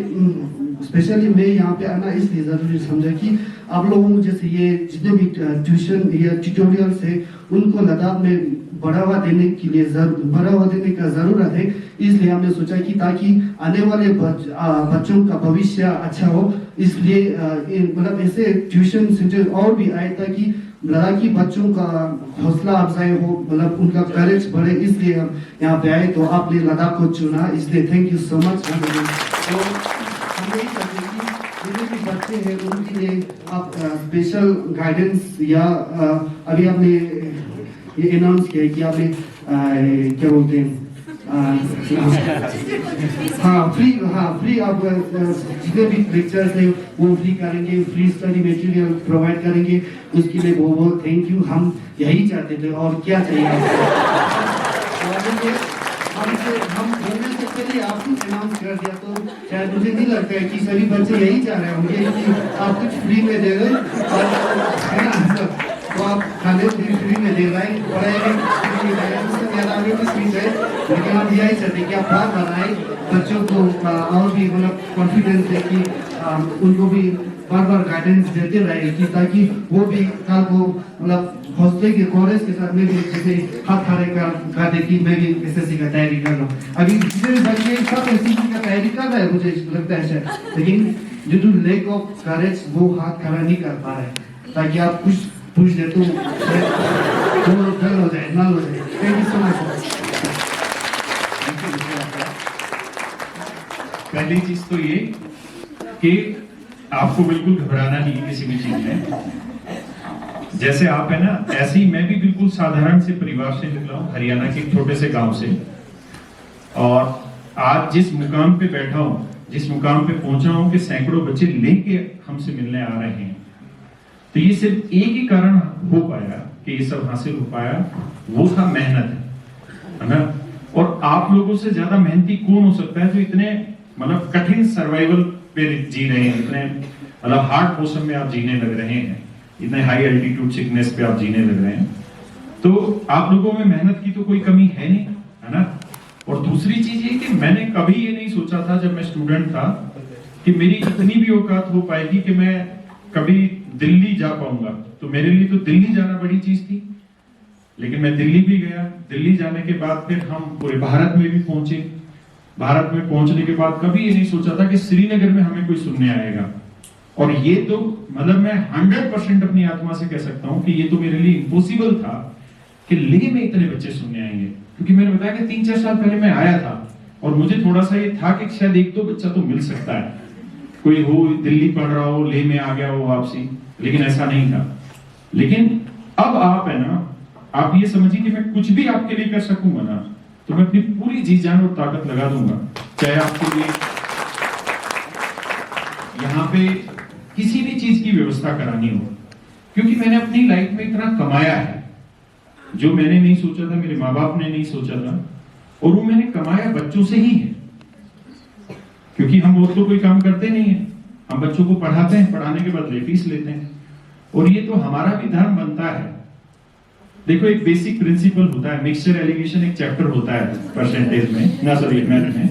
स्पेशली मैं यहाँ पे आना इसलिए जरूरी समझा कि आप लोगों को जैसे ये जितने भी ट्यूशन या ट्यूटोरियल्स है उनको लद्दाख में बढ़ावा देने के लिए बढ़ावा देने का जरूरत है, इसलिए हमने सोचा कि ताकि आने वाले बच्चों का भविष्य अच्छा हो, इसलिए मतलब ऐसे ट्यूशन सेंटर और भी आए ताकि लद्दाखी बच्चों का हौसला अफजाई हो, मतलब उनका करेज बढ़े, इसलिए हम यहाँ पे आए। तो आपने लद्दाख को चुना, इसलिए थैंक यू सो मच। तो हम यही चाहते हैं कि जितने भी बच्चे हैं उनके लिए आप स्पेशल गाइडेंस या अभी आपने ये अनाउंस किया है कि आपने क्या बोलते हैं फ्री आप जितने भी लेक्चर्स हैं वो फ्री करेंगे, फ्री स्टडी मटेरियल प्रोवाइड करेंगे, उसके लिए बहुत थैंक यू। हम यही चाहते थे और क्या चाहिए हम बोलने से पहले आपको अनाउंस कर दिया, तो शायद मुझे नहीं लगता है कि सभी बच्चे यही चाह रहे होंगे कि आप कुछ फ्री में दे रहे है ना, तो आप खाने फ्री में दे रहे हैं, पढ़ाई भी फ्री में दे रहे हैं, उससे ज़्यादा आगे कुछ नहीं है। लेकिन हम यही चाहते हैं कि आप बात बनाएं बच्चों को और भी मतलब कॉन्फिडेंस है कि उनको भी बार बार गाइडेंस देते रहे कि ताकि वो भी कल को मतलब हौसले के कोरेज के साथ में भी जैसे हाथ खड़े कर दे कि मैं भी एसएससी का तैयारी कर रहा हूँ। अभी जितने बच्चे सब एसएससी का तैयारी कर रहे हैं मुझे लगता है, लेकिन due to lack of courage वो हाथ खड़ा नहीं कर पा रहे, ताकि आप कुछ पूछ दे तो गल हो जाए, नल हो जाए। Thank you so much. पहली चीज तो ये कि आपको बिल्कुल घबराना नहीं किसी भी चीज में। जैसे आप है ना, ऐसे ही मैं भी बिल्कुल साधारण से परिवार से निकला हूँ, हरियाणा के एक छोटे से गांव से, और आज जिस मुकाम पे बैठा हूँ, जिस मुकाम पे पहुंचा हूँ कि सैकड़ों बच्चे लेके हमसे मिलने आ रहे हैं, तो ये सिर्फ एक ही कारण हो पाया कि ये सब हासिल हो पाया, वो था मेहनत, है ना। और आप लोगों से ज्यादा मेहनती कौन हो सकता है जो इतने मतलब कठिन सर्वाइवल पे जी रहे हैं, इतने मतलब हार्ड मौसम में आप जीने लग रहे हैं, इतने हाई एल्टीट्यूड सिकनेस पे आप जीने लग रहे हैं, तो आप लोगों में मेहनत की तो कोई कमी है नहीं, है ना। और दूसरी चीज ये कि मैंने कभी ये नहीं सोचा था जब मैं स्टूडेंट था कि मेरी इतनी भी औकात हो पाएगी कि मैं कभी दिल्ली जा पाऊंगा। तो मेरे लिए तो दिल्ली जाना बड़ी चीज थी, लेकिन मैं दिल्ली भी गया। दिल्ली जाने के बाद फिर हम पूरे भारत में भी पहुंचे। भारत में पहुंचने के बाद कभी ये नहीं सोचा था कि श्रीनगर में हमें कोई सुनने आएगा। और ये तो मतलब मैं 100% अपनी आत्मा से कह सकता हूं कि ये तो मेरे लिए इम्पॉसिबल था कि लेह में इतने बच्चे सुनने आएंगे, क्योंकि मैंने बताया कि 3-4 साल पहले मैं आया था और मुझे थोड़ा सा ये था कि शायद 1-2 बच्चा तो मिल सकता है, कोई हो दिल्ली पढ़ रहा हो, लेह में आ गया हो वापसी, लेकिन ऐसा नहीं था। लेकिन अब आप है ना, आप ये समझिए कि मैं कुछ भी आपके लिए कर सकूंगा ना, तो मैं अपनी पूरी जी जान और ताकत लगा दूंगा, चाहे आपके लिए यहाँ पे किसी भी चीज की व्यवस्था करानी हो, क्योंकि मैंने अपनी लाइफ में इतना कमाया है जो मैंने नहीं सोचा था, मेरे माँ बाप ने नहीं सोचा था, और वो मैंने कमाया बच्चों से ही है, क्योंकि हम और तो कोई काम करते नहीं है, हम बच्चों को पढ़ाते हैं, पढ़ाने के बाद फीस लेते हैं, और ये तो हमारा भी धर्म बनता है। देखो एक बेसिक प्रिंसिपल होता है, मिक्सचर एलिगेशन एक चैप्टर होता है परसेंटेज में ना, सॉरी मैथ में,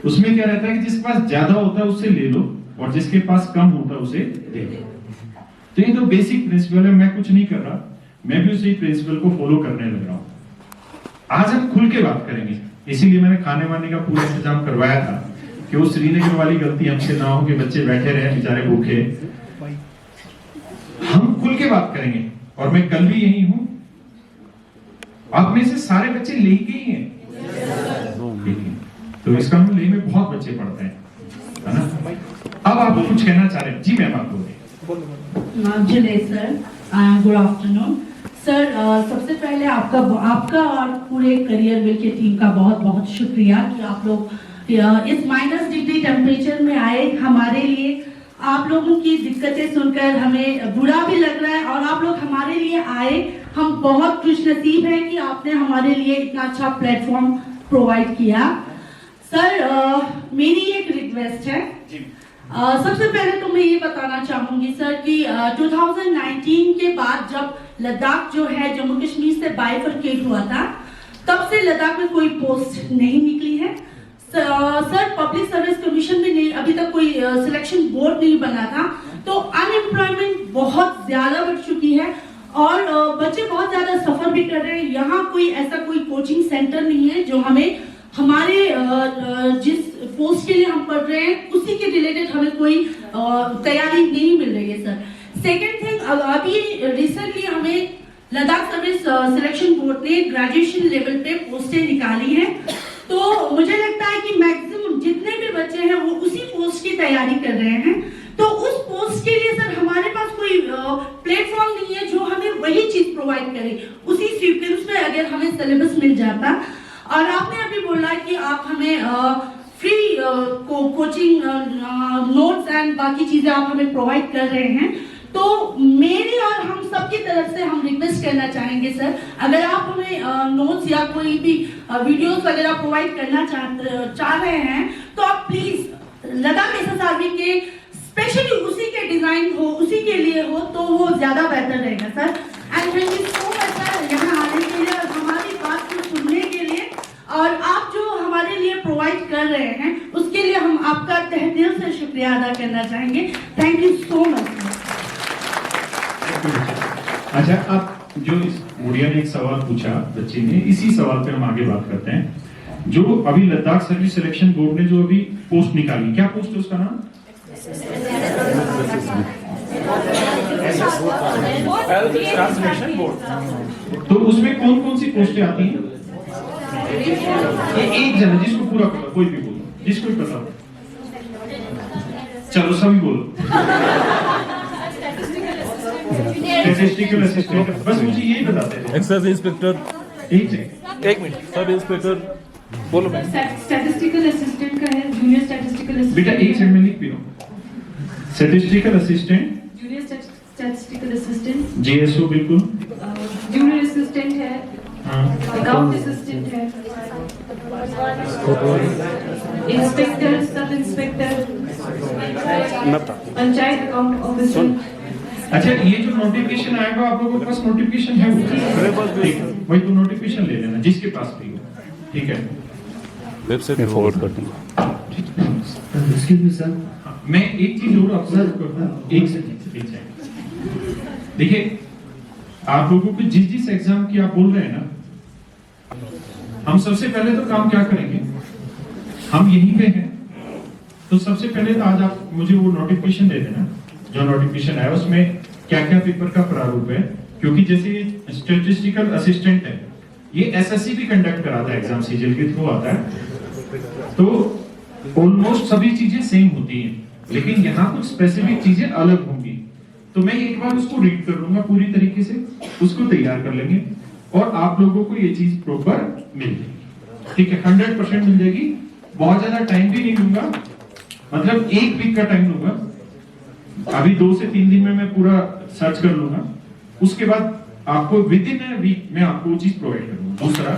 उसमें क्या रहता है कि जिसके पास ज्यादा होता है उससे ले लो और जिसके पास कम होता है उसे दे दो। तो ये तो बेसिक प्रिंसिपल है, मैं कुछ नहीं कर रहा, मैं भी उसी प्रिंसिपल को फॉलो करने लग रहा हूं। आज हम खुल के बात करेंगे, इसीलिए मैंने खाने वाने का पूरा इंतजाम करवाया था कि वो श्रीनगर वाली गलती हमसे ना हो कि बच्चे बैठे रहे बेचारे भूखे। हम खुल के बात करेंगे, और मैं कल भी यही हूं। आप में से सारे बच्चे ले के ही हैं, तो इसका मतलब ले में बहुत बच्चे पढ़ते हैं, है ना। अब आप कुछ कहना चाह रहे हैं? जी मैम, आप बोलिए। जुले सर, गुड आफ्टरनून सर। सबसे पहले आपका और पूरे करियर विल की टीम का बहुत बहुत शुक्रिया कि आप लोग इस माइनस डिग्री टेम्परेचर में आए हमारे लिए। आप लोगों की दिक्कतें सुनकर हमें बुरा भी लग रहा है, और आप लोग हमारे लिए आए, हम बहुत खुशनसीब हैं कि आपने हमारे लिए इतना अच्छा प्लेटफॉर्म प्रोवाइड किया। सर मेरी एक रिक्वेस्ट है, सबसे पहले तो मैं ये बताना चाहूंगी सर कि 2019 के बाद जब लद्दाख जो है जम्मू कश्मीर से बाइफरकेट हुआ था, तब से लद्दाख में कोई पोस्ट नहीं निकली है सर। पब्लिक सर्विस कमीशन में नहीं, अभी तक कोई सिलेक्शन बोर्ड नहीं बना था, तो अनएम्प्लॉयमेंट बहुत ज्यादा बढ़ चुकी है और बच्चे बहुत ज्यादा सफर भी कर रहे हैं। यहाँ कोई ऐसा कोई कोचिंग सेंटर नहीं है जो हमें हमारे जिस पोस्ट के लिए हम पढ़ रहे हैं उसी के रिलेटेड हमें कोई तैयारी नहीं मिल रही है सर। सेकेंड थिंग, अभी रिसेंटली हमें लद्दाख सर्विस सिलेक्शन बोर्ड ने ग्रेजुएशन लेवल पे पोस्टें निकाली हैं, तो मुझे लगता है कि मैक्सिमम जितने भी बच्चे हैं वो उसी पोस्ट की तैयारी कर रहे हैं। तो उस पोस्ट के लिए सर हमारे पास कोई प्लेटफॉर्म नहीं है जो हमें वही चीज प्रोवाइड करे, उसी सीक्वेंस में अगर हमें सिलेबस मिल जाता। और आपने अभी बोला कि आप हमें फ्री कोचिंग नोट्स एंड बाकी चीजें आप हमें प्रोवाइड कर रहे हैं, तो मेरी और हम सबकी तरफ से हम रिक्वेस्ट करना चाहेंगे सर, अगर आप हमें नोट्स या कोई भी वीडियोस वगैरह प्रोवाइड करना चाह रहे हैं, तो आप प्लीज लद्दाख एसएसआरबी के स्पेशली उसी के डिजाइन हो, उसी के लिए हो, तो वो ज्यादा बेहतर रहेगा sir. And thank you so much sir यहाँ आने के लिए और हमारी बात को सुनने के लिए, और आप जो हमारे लिए प्रोवाइड कर रहे हैं उसके लिए हम आपका तहे दिल से शुक्रिया अदा करना चाहेंगे। Thank you so much. अच्छा, अब जो इस मोरिया ने एक सवाल पूछा बच्चे ने, इसी सवाल पे हम आगे बात करते हैं। जो अभी लद्दाख सर्विस सिलेक्शन बोर्ड ने जो अभी पोस्ट निकाली, क्या पोस्ट है उसका नाम? Selection board. तो उसमें कौन कौन सी पोस्टें आती हैं? ये एक जन जिसको पूरा पता, कोई भी बोलो, जिसको भी पता हो, चलो सभी बोलो। स्टैटिस्टिकल असिस्टेंट, बस मुझे यही बताते हैं। एक्साइज इंस्पेक्टर, एक मिनट, सब इंस्पेक्टर बोलो। स्टैटिस्टिकल असिस्टेंट का है, जूनियर स्टैटिस्टिकल असिस्टेंट। बेटा एक सेकंड में लिख भी लो। Statistical assistant, junior statistical assistant, GSO बिल्कुल, जूनियर असिस्टेंट है, अकाउंट असिस्टेंट है, inspector, sub inspector, panchayat account officer. अच्छा, ये जो नोटिफिकेशन आएगा आप लोगों के पास नोटिफिकेशन है वही तो नोटिफिकेशन ले लेना जिसके पास भी हो, ठीक है? वेबसाइट में फॉरवर्ड कर दूंगा। मैं एक चीज और आपको एक सेकंड देखिए, आप लोगों को जिस एग्जाम की आप बोल रहे हैं ना, हम सबसे पहले तो काम क्या करेंगे, हम यहीं पे हैं, तो सबसे पहले तो आज आप मुझे वो नोटिफिकेशन दे देना जो नोटिफिकेशन है, उसमें क्या क्या पेपर का प्रारूप है, क्योंकि जैसे स्टैटिस्टिकल असिस्टेंट है, ये एसएससी भी कंडक्ट कराता है, एग्जाम सीजीएल के थ्रू आता है, तो ऑलमोस्ट सभी चीजें सेम होती हैं, लेकिन यहाँ कुछ स्पेसिफिक चीजें अलग होंगी। तो मैं एक बार उसको रीड कर लूंगा पूरी तरीके से, उसको तैयार कर लेंगे और आप लोगों को ये चीज प्रॉपर मिल जाएगी। ठीक है, 100% मिल जाएगी। बहुत ज्यादा टाइम भी नहीं लूंगा, मतलब 1 वीक का टाइम लूंगा। अभी 2 से 3 दिन में मैं पूरा सर्च कर लूंगा, उसके बाद आपको विद इन अ वीक में आपको वो चीज प्रोवाइड करूंगा। दूसरा,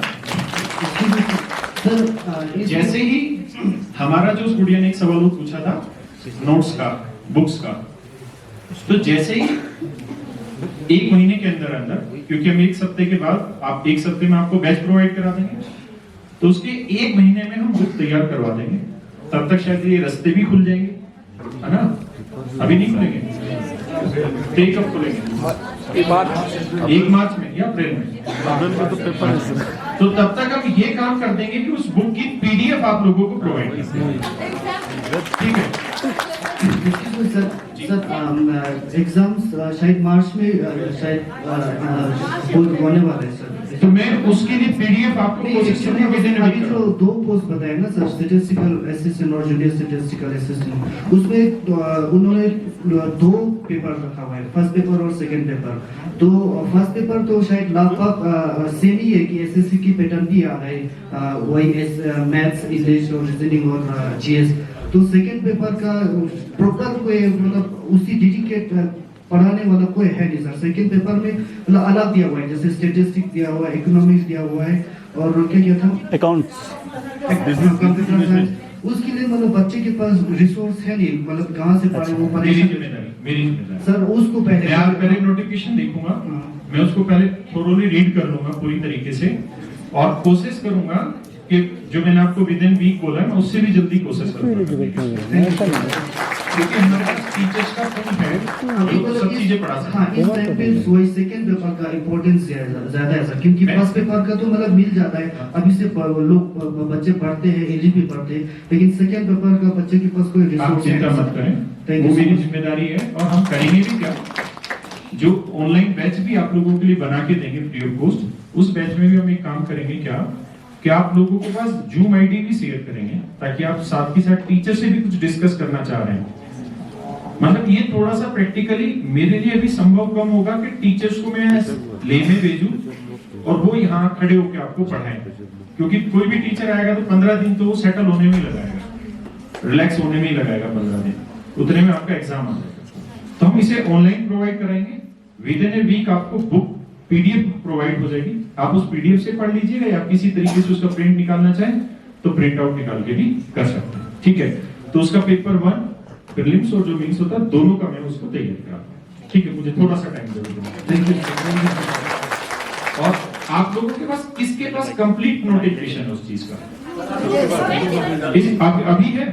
जैसे ही हमारा जो स्टूडेंट ने एक सवाल वो पूछा था नोट्स का, बुक्स का, तो जैसे ही 1 महीने के अंदर अंदर, क्योंकि हम 1 हफ्ते के बाद, आप 1 हफ्ते में आपको बैच प्रोवाइड करा देंगे, तो उसके 1 महीने में हम बुक तैयार करवा देंगे। तब तक शायद ये रास्ते भी खुल जाएंगे, है ना? अभी नहीं खुलेंगे, कब खुलेंगे? 1 मार्च में या अप्रैल में। तो तब तक हम ये काम कर देंगे कि उस बुक की पीडीएफ आप लोगों को प्रोवाइड कर देंगे। ठीक है सर, एग्जाम्स शायद मार्च में शायद होने वाले हैं सर, तो मैं उसके लिए पीडीएफ आपको अभी जो 2 पोस्ट बताए ना सर, स्टैटिस्टिकल असिस्टेंट और जूनियर स्टैटिस्टिकल असिस्टेंट, उसमें उन्होंने 2 पेपर रखा हुआ है, फर्स्ट पेपर और सेकंड पेपर। तो फर्स्ट पेपर तो शायद लगभग सेम ही है कि एसएससी की पैटर्न भी आ रहा है, वही मैथ्स, इंग्लिश और रीजनिंग और जीएस। तो सेकंड पेपर का प्रॉपर कोई मतलब उसी डेडिकेट पढ़ाने वाला कोई है नहीं सर। सेकंड पेपर में मतलब अलग दिया हुआ है, जैसे स्टैटिस्टिक्स दिया हुआ है, इकोनॉमिक्स दिया हुआ है, और क्या था, अकाउंट्स, कंप्यूटर साइंस। उसके लिए मतलब बच्चे के पास रिसोर्स है नहीं, मतलब कहाँ से पढ़े, वो मेरी जिम्मेदारी सर। उसको पहले नोटिफिकेशन देखूंगा, मैं उसको पहले थोरोली रीड कर लूंगा पूरी तरीके से, और कोशिश करूंगा कि जो मैंने आपको विद इन वीक बोला है, मैं उससे भी जल्दी कोशिश करूंगा, क्योंकि हमारे पास टीचर्स का कम है, जो सब चीजें पढ़ा सकते हैं। हाँ, इस टाइम पे वही सेकंड पेपर का इंपॉर्टेंस ज्यादा है सर, क्योंकि फर्स्ट पेपर का तो मतलब मिल जाता है, अभी से लोग बच्चे पढ़ते हैं, एलिजिबल पढ़ते हैं, लेकिन सेकंड पेपर का बच्चे के पास कोई आप चिंता मत करें, वो मेरी जिम्मेदारी है, और हम करेंगे भी क्या, जो ऑनलाइन बैच भी आप लोगों के लिए बना के देंगे फ्री ऑफ कॉस्ट, उस बैच में भी हम एक काम करेंगे क्या, कि आप लोगों के पास जूम आईडी भी शेयर करेंगे, ताकि आप साथ के साथ टीचर से भी कुछ डिस्कस करना चाह रहे हैं। मतलब ये थोड़ा सा प्रैक्टिकली मेरे लिए अभी संभव कम होगा कि टीचर्स को मैं ले में भेजूं और वो यहाँ खड़े होकर आपको पढ़ाएं, क्योंकि कोई भी टीचर आएगा तो 15 दिन तो वो सेटल होने में लगाएगा, रिलैक्स होने में ही लगाएगा 15 दिन, उतने में आपका एग्जाम आ जाएगा। तो हम इसे ऑनलाइन प्रोवाइड करेंगे, विद इन ए वीक आपको बुक पीडीएफ प्रोवाइड हो जाएगी, आप उस पीडीएफ से पढ़ लीजिएगा, या किसी तरीके से उसका प्रिंट निकालना चाहें तो प्रिंट आउट निकाल के भी कर सकते हैं। ठीक है, तो उसका पेपर 1 प्रीलिम्स और जो मेंस होता है दोनों का मैं उसको तैयार कराता। ठीक है, मुझे थोड़ा सा टाइम जरूर। और आप लोगों के पास किसके पास कंप्लीट नोटिफिकेशन है उस चीज का? अभी है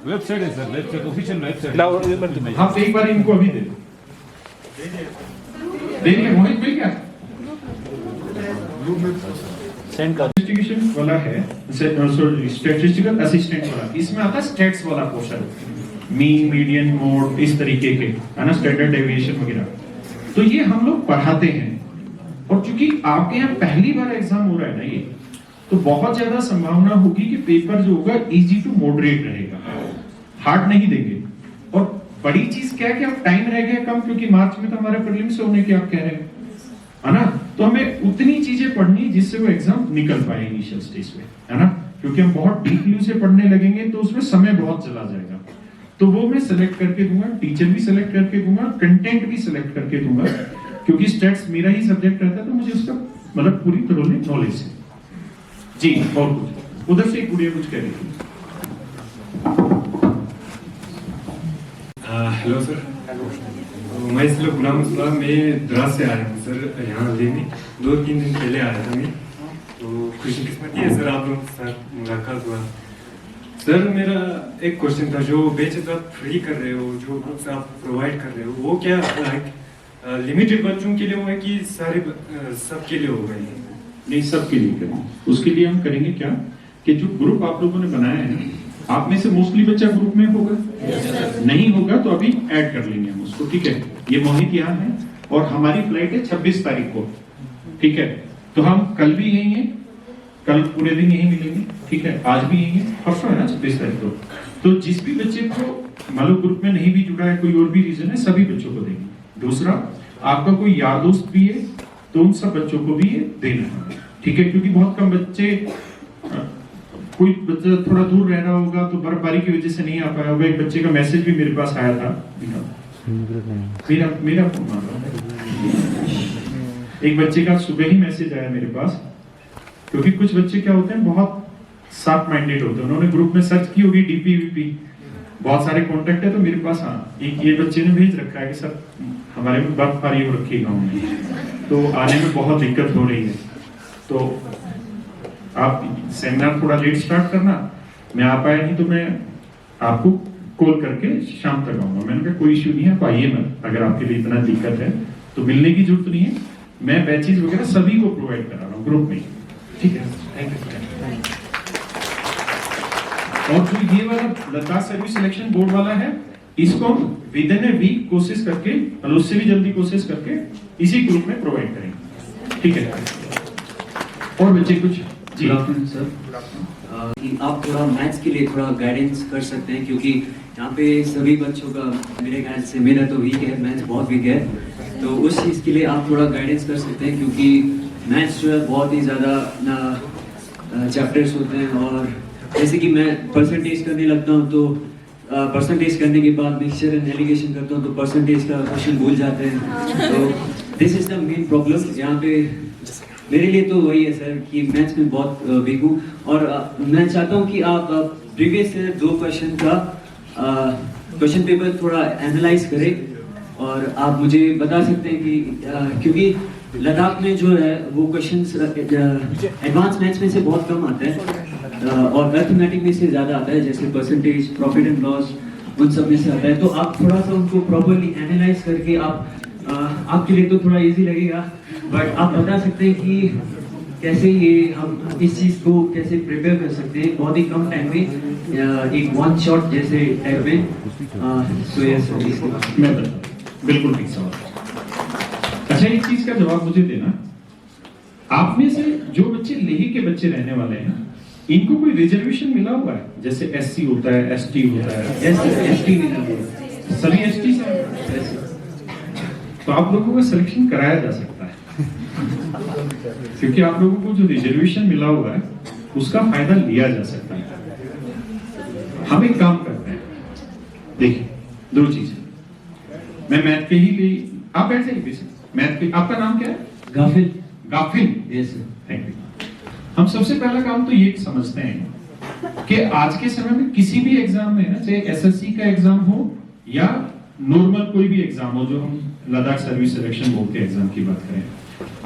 वेबसाइट है सर, वेबसाइट ऑफिशियल वेबसाइट। हाँ, एक बार इनको अभी दे दो, देखिए मोहित मिल गया, सेंड कर इन्वेस्टिगेशन वाला है, स्टैटिस्टिकल असिस्टेंट वाला, इसमें आता है स्टैट्स वाला पोर्शन, मीन, मीडियन, मोड, इस तरीके के, है ना, स्टैंडर्ड डेविएशन वगैरह। तो ये हम लोग पढ़ाते हैं, और चूंकि आपके यहाँ पहली बार एग्जाम हो रहा है ना ये, तो बहुत ज्यादा संभावना होगी कि पेपर जो होगा इजी टू मॉडरेट रहेगा, हार्ड नहीं देंगे। और बड़ी चीज क्या है कि अब टाइम रह गया कम, क्योंकि मार्च में तो हमारे प्रीलिम्स होने के आप कह रहे हैं, है ना, तो हमें उतनी चीजें पढ़नी जिससे वो एग्जाम निकल पाए इनिशियल स्टेज पे, है ना, क्योंकि हम बहुत डीपली उसे पढ़ने लगेंगे तो उसमें समय बहुत चला जाएगा। तो वो मैं सिलेक्ट करके दूंगा, टीचर भी सिलेक्ट करके दूंगा, कंटेंट भी सिलेक्ट करके दूंगा, क्योंकि स्टैट्स मेरा ही सब्जेक्ट रहता है, तो मुझे उसका मतलब पूरी तरह नॉलेज है जी। और कुछ उधर से गुड़िया कुछ कह रही थी। हेलो सर, मैं इसलिए गुलाम मुस्तफा, मैं द्रास से आया हूँ सर, यहाँ लेने 2-3 दिन पहले आया था मैं, तो खुशकिस्मती है सर आप लोग के साथ मुलाकात हुआ। सर मेरा एक क्वेश्चन था, जो बैचेस आप फ्री कर रहे हो, जो बुक्स आप प्रोवाइड कर रहे हो, वो क्या लिमिटेड बच्चों के लिए वो है कि सारे सबके लिए होगा? नहीं, सबके लिए करेंगे। उसके लिए हम करेंगे क्या कि जो ग्रुप आप लोगों ने बनाया है, आप में से मोस्टली बच्चा ग्रुप में होगा, नहीं होगा तो अभी ऐड कर लेंगे हम उसको। ठीक है, ये मोहित यहाँ है और हमारी फ्लाइट है 26 तारीख को, ठीक है। तो हम कल भी यही हैं, कल पूरे दिन यही मिलेंगे, ठीक है। आज भी यही है, परसों है ना 26 तारीख को। तो जिस भी बच्चे को मान लो ग्रुप में नहीं भी जुड़ा है, कोई और भी रीजन है, सभी बच्चों को देंगे। दूसरा, आपका कोई यार दोस्त भी है तो उन सब बच्चों को भी ये देना है, ठीक है। क्योंकि बहुत कम बच्चे, कोई बच्चा थोड़ा दूर रह रहा होगा तो बर्फबारी की वजह से नहीं आ पाया होगा। एक बच्चे का मैसेज भी मेरे पास आया था, मेरा फोन आ रहा है। एक बच्चे का सुबह ही मैसेज आया मेरे पास, क्योंकि कुछ बच्चे क्या होते हैं, बहुत शार्प माइंडेड होते हैं। उन्होंने ग्रुप में सर्च की होगी डीपीवीपी, बहुत सारे कॉन्टेक्ट है, तो मेरे पास एक ये बच्चे ने भेज रखा है कि सर हमारे में बर्फबारी हो रखी है गाँव में, तो आने में बहुत दिक्कत हो रही है, तो आप सेमिनार थोड़ा लेट स्टार्ट करना, मैं आ पाया नहीं तो मैं आपको कॉल करके शाम तक आऊंगा। मैंने कहा कोई इश्यू नहीं है, आप आइए मत, अगर आपके लिए इतना दिक्कत है तो मिलने की जरूरत नहीं है, मैं बैचेज वगैरह सभी को प्रोवाइड करा रहा हूँ ग्रुप में, ठीक है। Thank you. और जो ये वाला लद्दाख सर्विस सिलेक्शन बोर्ड वाला है, इसको हम विद इन ए वीक कोशिश करके, मतलब उससे भी जल्दी कोशिश करके इसी ग्रुप में प्रोवाइड करेंगे, ठीक है। और बच्चे कुछ जी सर, कि आप थोड़ा मैथ्स के लिए थोड़ा गाइडेंस कर सकते हैं, क्योंकि यहाँ पे सभी बच्चों का मेरे ख्याल से, मेरा तो वीक है, मैथ्स बहुत वीक है, तो उस चीज़ के लिए आप थोड़ा गाइडेंस कर सकते हैं, क्योंकि मैथ्स जो है बहुत ही ज़्यादा चैप्टर्स होते हैं, और जैसे कि मैं परसेंटेज करने लगता हूँ तो परसेंटेज करने के बाद मिक्सचर एंड एलिगेशन करता हूँ तो परसेंटेज का क्वेश्चन भूल जाते हैं। तो this is the main problem यहाँ पे मेरे लिए। तो वही है सर कि मैथ्स में बहुत वीक हूँ, और मैं चाहता हूँ कि आप प्रीवियस 2 क्वेश्चन का क्वेश्चन पेपर थोड़ा एनालाइज करें, और आप मुझे बता सकते हैं कि क्योंकि लद्दाख में जो है वो क्वेश्चंस एडवांस मैथ्स में से बहुत कम आते हैं, और अर्थमेटिक में से ज़्यादा आता है, जैसे परसेंटेज, प्रॉफिट एंड लॉस, उन सब में से आता है। तो आप थोड़ा सा उनको प्रॉपर्ली एनालाइज करके आपके लिए तो थोड़ा इजी लगेगा, बट आप बता सकते हैं कि कैसे ये हम इस चीज़ को कैसे प्रिपेयर कर सकते हैं बहुत ही कम टाइम में, एक वन शॉट जैसे टाइप में। सो यस, मैं बिल्कुल ठीक सवाल। अच्छा, एक चीज का जवाब मुझे देना, आप में से जो बच्चे लेही के बच्चे रहने वाले हैं, इनको कोई रिजर्वेशन मिला हुआ है? जैसे एससी होता है, एसटी होता है, एसटी मिला हुआ है, सभी एसटी से, तो आप लोगों का सिलेक्शन कराया जा सकता है, क्योंकि आप लोगों को जो रिजर्वेशन मिला हुआ है उसका फायदा लिया जा सकता है। हम एक काम करते हैं, देखिए 2 चीजें, मैं मैथ के ही लिए, आप बैठ जाइए बेसिक मैथ के। आपका नाम क्या है? गाफिल। गाफिल, यस सर, थैंक यू। हम सबसे पहला काम तो ये समझते हैं कि आज के समय में किसी भी एग्जाम में ना, चाहे एसएससी का एग्जाम हो या नॉर्मल कोई भी एग्जाम हो, जो हम लद्दाख सर्विस सिलेक्शन बोर्ड के एग्जाम की बात करें,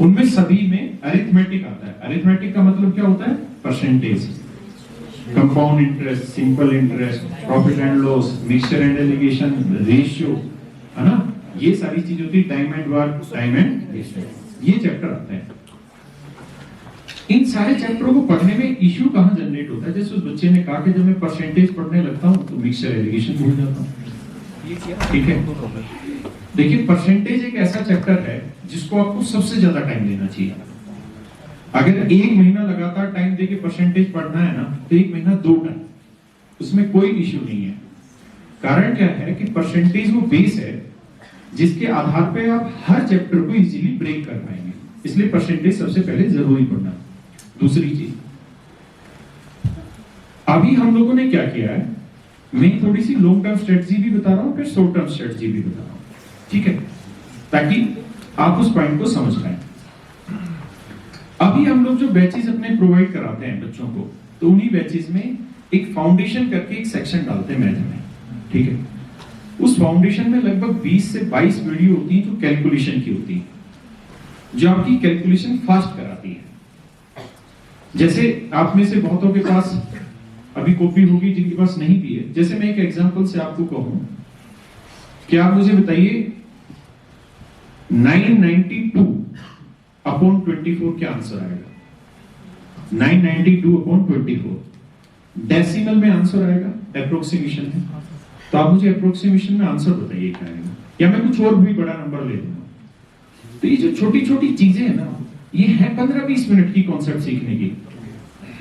उनमें सभी में अरिथमेटिक आता है। अरिथमेटिक का मतलब क्या होता है? Percentage, compound interest, simple interest, profit and loss, mixture and allegation, ratio, है ना, ये सारी चीज होती है। Time and work, time and ये चैप्टर आता है। इन सारे चैप्टरों को पढ़ने में इश्यू कहां जनरेट होता है? जैसे उस बच्चे ने कहा कि जब मैं परसेंटेज पढ़ने लगता हूं तो मिक्सचर एलिगेशन भूल जाता हूं, ठीक है। देखिए, परसेंटेज एक ऐसा चैप्टर है जिसको आपको सबसे ज्यादा टाइम देना चाहिए। अगर 1 महीना लगातार टाइम देके परसेंटेज पढ़ना है ना, तो 1 महीना 2 टाइम, उसमें कोई इश्यू नहीं है। कारण क्या है कि परसेंटेज वो बेस है जिसके आधार पे आप हर चैप्टर को इजीली ब्रेक कर पाएंगे, इसलिए परसेंटेज सबसे पहले जरूरी पढ़ना। दूसरी चीज, अभी हम लोगों ने क्या किया है, मैं थोड़ी सी लॉन्ग टर्म स्ट्रेटजी भी बता रहा हूं, फिर शॉर्ट टर्म स्ट्रेटजी भी बता रहा हूं, ठीक है, ताकि आप उस पॉइंट को समझ पाए। अभी हम लोग जो बैचेस अपने प्रोवाइड कराते हैं बच्चों को, तो उन्हीं बैचेस में एक फाउंडेशन करके एक सेक्शन डालते हैं मैथ में, ठीक है। उस फाउंडेशन में लगभग 20 से 22 वीडियो होती है जो कैलकुलेशन की होती है, जो आपकी कैलकुलेशन फास्ट कराती है। जैसे आप में से बहुतों के पास अभी कॉपी होगी, जिनके पास नहीं भी है। जैसे मैं एक एग्जांपल से आपको कहूं कि आप मुझे बताइए 992 अपॉन 24 क्या आंसर आएगा? 992 अपॉन 24 डेसिमल में आंसर आएगा, अप्रोक्सीमेशन है। तो आप मुझे अप्रोक्सीमेशन में आंसर बताइए क्या आएगा, या मैं कुछ और भी बड़ा नंबर ले लूंगा। तो ये जो छोटी छोटी चीजें हैं ना, ये है 15-20 मिनट की कॉन्सेप्ट सीखने की,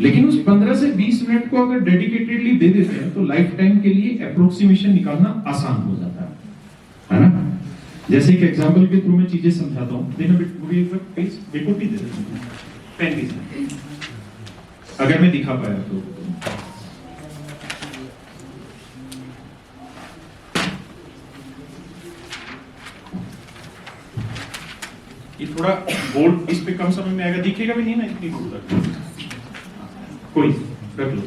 लेकिन उस 15 से 20 मिनट को अगर डेडिकेटेडली दे देते हैं तो लाइफ टाइम के लिए अप्रोक्सीमेशन निकालना आसान हो जाता है ना। जैसे एक एग्जांपल के थ्रू मैं चीजें समझाता हूँ। देखो मुझे एक बार पेज रिपोर्ट ही दे देते, पेन भी अगर मैं दिखा पाया तो। ये थोड़ा बोल्ड, इस पे कम समझ में आएगा, दिखेगा भी नहीं ना इतनी दूर तक, कोई रख लो,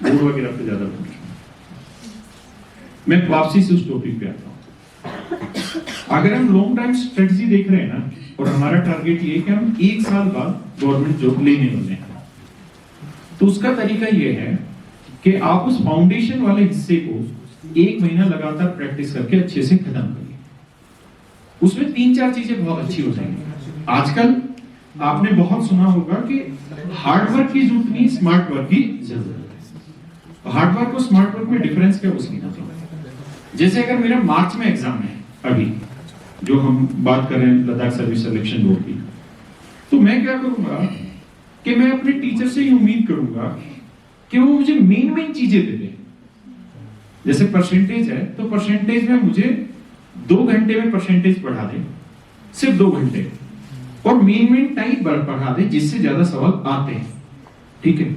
बोर्ड वगैरह पे ज्यादा। मैं वापसी से उस टॉपिक पे आता हूं। अगर हम लॉन्ग टाइम स्ट्रेटजी देख रहे हैं ना, और हमारा टारगेट ये है कि हम 1 साल बाद गवर्नमेंट जॉब लेने वाले हैं, तो उसका तरीका ये है कि आप उस फाउंडेशन वाले हिस्से को 1 महीना लगातार प्रैक्टिस करके अच्छे से खत्म करिए। उसमें 3-4 चीजें बहुत अच्छी हो जाएंगी। आजकल आपने बहुत सुना होगा कि हार्ड वर्क की जरूरत नहीं, स्मार्ट वर्क की जरूरत है। हार्ड वर्क और स्मार्ट वर्क में डिफरेंस क्या उसकी ना, जैसे अगर मेरा मार्च में एग्जाम है अभी, जो हम बात कर रहे हैं लद्दाख सर्विस सिलेक्शन बोर्ड की, तो मैं क्या करूंगा कि मैं अपने टीचर से ये उम्मीद करूंगा कि वो मुझे मेन चीजें दे दे। जैसे परसेंटेज है तो परसेंटेज में मुझे 2 घंटे में परसेंटेज पढ़ा दे, सिर्फ 2 घंटे, और मेन टाइप पढ़ा दे जिससे ज्यादा सवाल आते हैं। ठीक है,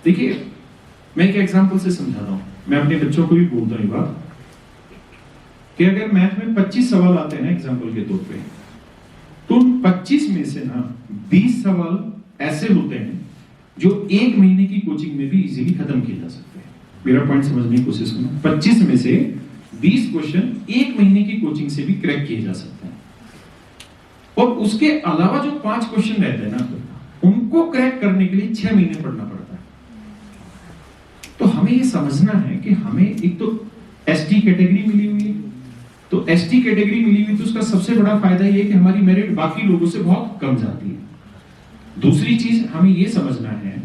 देखिए मैं एक एग्जांपल से समझा रहा हूं, मैं अपने बच्चों को भी बोलता हूं ये बात कि अगर मैथ में 25 सवाल आते हैं ना एग्जांपल के तौर पे, तो 25 में से ना 20 सवाल ऐसे होते हैं जो 1 महीने की कोचिंग में भी इजीली खत्म किए जा सकते हैं। मेरा पॉइंट समझने की कोशिश करो, 25 में से 20 क्वेश्चन 1 महीने की कोचिंग से भी क्रैक किए जा सकते हैं, और उसके अलावा जो 5 क्वेश्चन रहते हैं ना, उनको क्रैक करने के लिए 6 महीने पढ़ना पड़ता है। तो हमें ये समझना है कि हमें एक तो एसटी कैटेगरी मिली हुई है, तो एसटी कैटेगरी मिली हुई तो उसका सबसे बड़ा फायदा ये है कि हमारी मेरिट बाकी लोगों से बहुत कम जाती है। दूसरी चीज हमें ये समझना है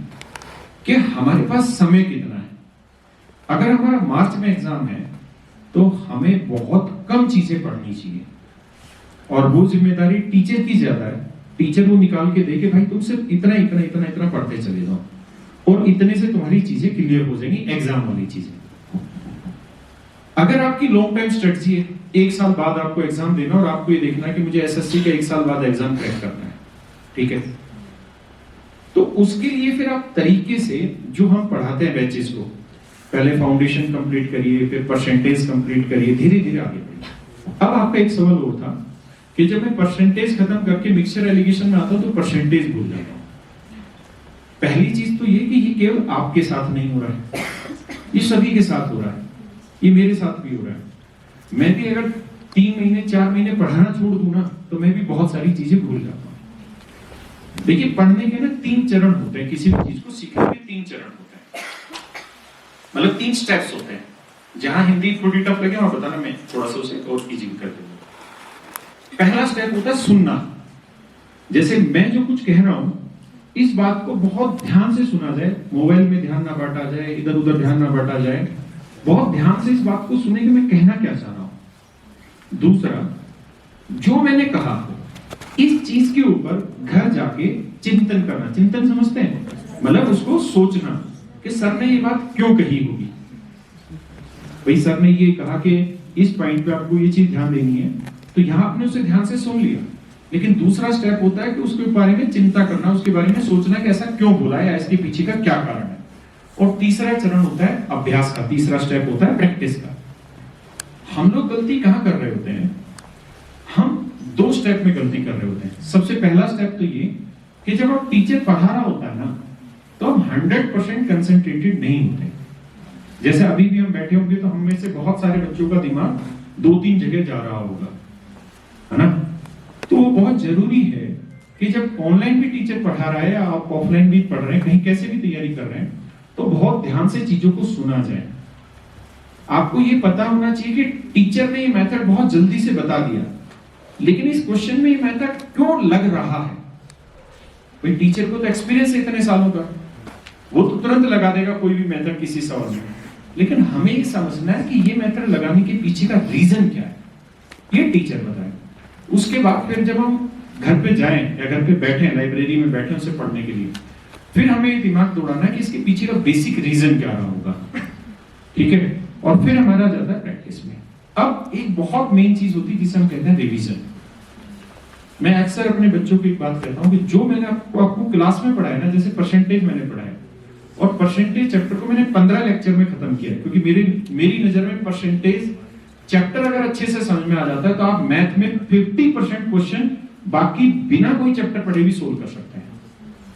कि हमारे पास समय कितना है। अगर हमारा मार्च में एग्जाम है तो हमें बहुत कम चीजें पढ़नी चाहिए, और वो जिम्मेदारी टीचर की ज्यादा है। टीचर वो निकाल के देखे भाई तुम सिर्फ इतना इतना इतना इतना पढ़ते चले जाओ, और इतने से तुम्हारी चीजें क्लियर हो जाएंगी, एग्जाम वाली चीजें। अगर आपकी लॉन्ग टाइम स्ट्रेटजी है 1 साल बाद आपको एग्जाम देना, और आपको ये देखना है कि मुझे एसएससी का 1 साल बाद एग्जाम क्रैक करना है, ठीक है, तो उसके लिए फिर आप तरीके से जो हम पढ़ाते हैं बैचेस को, पहले फाउंडेशन कंप्लीट करिए, फिर परसेंटेज कंप्लीट करिए, धीरे धीरे आगे बढ़िए। अब आपका एक सवाल और था कि जब मैं परसेंटेज खत्म करके मिक्सचर एलिगेशन में आता हूं तो परसेंटेज भूल जाता हूं। पहली चीज तो ये कि ये केवल आपके साथ नहीं हो रहा है, ये सभी के साथ हो रहा है, ये मेरे साथ भी हो रहा है। मैं भी अगर 3 महीने 4 महीने पढ़ाना छोड़ दूं ना, तो मैं भी बहुत सारी चीजें भूल जाता हूं। देखिए पढ़ने के ना 3 चरण होते हैं, किसी भी चीज को सीखने में 3 चरण होते हैं, मतलब 3 स्टेप्स होते हैं। जहां हिंदी थोड़ी टफ लगे और बताना, मैं थोड़ा सा उसे और इजी कर दूंगा। पहला स्टेप होता है सुनना। जैसे मैं जो कुछ कह रहा हूं इस बात को बहुत ध्यान से सुना जाए, मोबाइल में ध्यान ना बांटा जाए, इधर उधर ध्यान ना बांटा जाए, बहुत ध्यान से इस बात को सुने कि मैं कहना क्या चाह रहा हूं। दूसरा, जो मैंने कहा इस चीज के ऊपर घर जाके चिंतन करना। चिंतन समझते हैं, मतलब उसको सोचना कि सर ने ये बात क्यों कही होगी। भाई सर ने ये कहा कि इस पॉइंट पे आपको ये चीज ध्यान देनी है, तो यहां आपने उसे ध्यान से सुन लिया, लेकिन दूसरा स्टेप होता है कि उसके बारे में चिंता करना, उसके बारे में सोचना कि ऐसा क्यों बोला है, इसके पीछे का क्या कारण है। और तीसरा चरण होता है अभ्यास का, तीसरा स्टेप होता है प्रैक्टिस का। हम लोग गलती कहां कर रहे होते हैं, हम 2 स्टेप में गलती कर रहे होते हैं। सबसे पहला स्टेप तो ये कि जब आप टीचर पढ़ा रहा होता है ना, तो हम 100% कंसंट्रेटेड नहीं होते। जैसे अभी भी हम बैठे होंगे तो हम में से बहुत सारे बच्चों का दिमाग 2-3 जगह जा रहा होगा, है ना। तो वो बहुत जरूरी है कि जब ऑनलाइन भी टीचर पढ़ा रहा है या आप ऑफलाइन भी पढ़ रहे हैं, कहीं कैसे भी तैयारी कर रहे हैं, तो बहुत ध्यान से चीजों को सुना जाए। आपको ये पता होना चाहिए कि टीचर ने ये मेथड बहुत जल्दी से बता दिया, लेकिन इस क्वेश्चन में ये मेथड क्यों लग रहा है। भाई टीचर को तो एक्सपीरियंस है इतने सालों का, वो तो तुरंत लगा देगा कोई भी मेथड किसी सवाल में, लेकिन हमें ये समझना है कि ये मेथड लगाने के पीछे का रीजन क्या है। ये टीचर बताए। उसके बाद फिर जब हम घर पे जाएं या घर पे बैठे लाइब्रेरी में बैठे उसे पढ़ने के लिए, फिर हमें दिमाग दौड़ाना है कि इसके पीछे का बेसिक रीजन क्या रहा होगा, ठीक है। और फिर हमारा जाता है प्रैक्टिस में। अब एक बहुत मेन चीज होती है जिसे हम कहते हैं रिवीजन। मैं अक्सर अपने बच्चों को एक बात कहता हूं कि जो मैंने आपको क्लास में पढ़ाया ना, जैसे परसेंटेज मैंने पढ़ाया और परसेंटेज चैप्टर को मैंने 15 लेक्चर में खत्म किया, क्योंकि मेरी नजर में परसेंटेज चैप्टर अगर अच्छे से समझ में आ जाता है तो आप मैथ में 50% क्वेश्चन बाकी बिना कोई चैप्टर पढ़े भी सोल्व कर सकते हैं।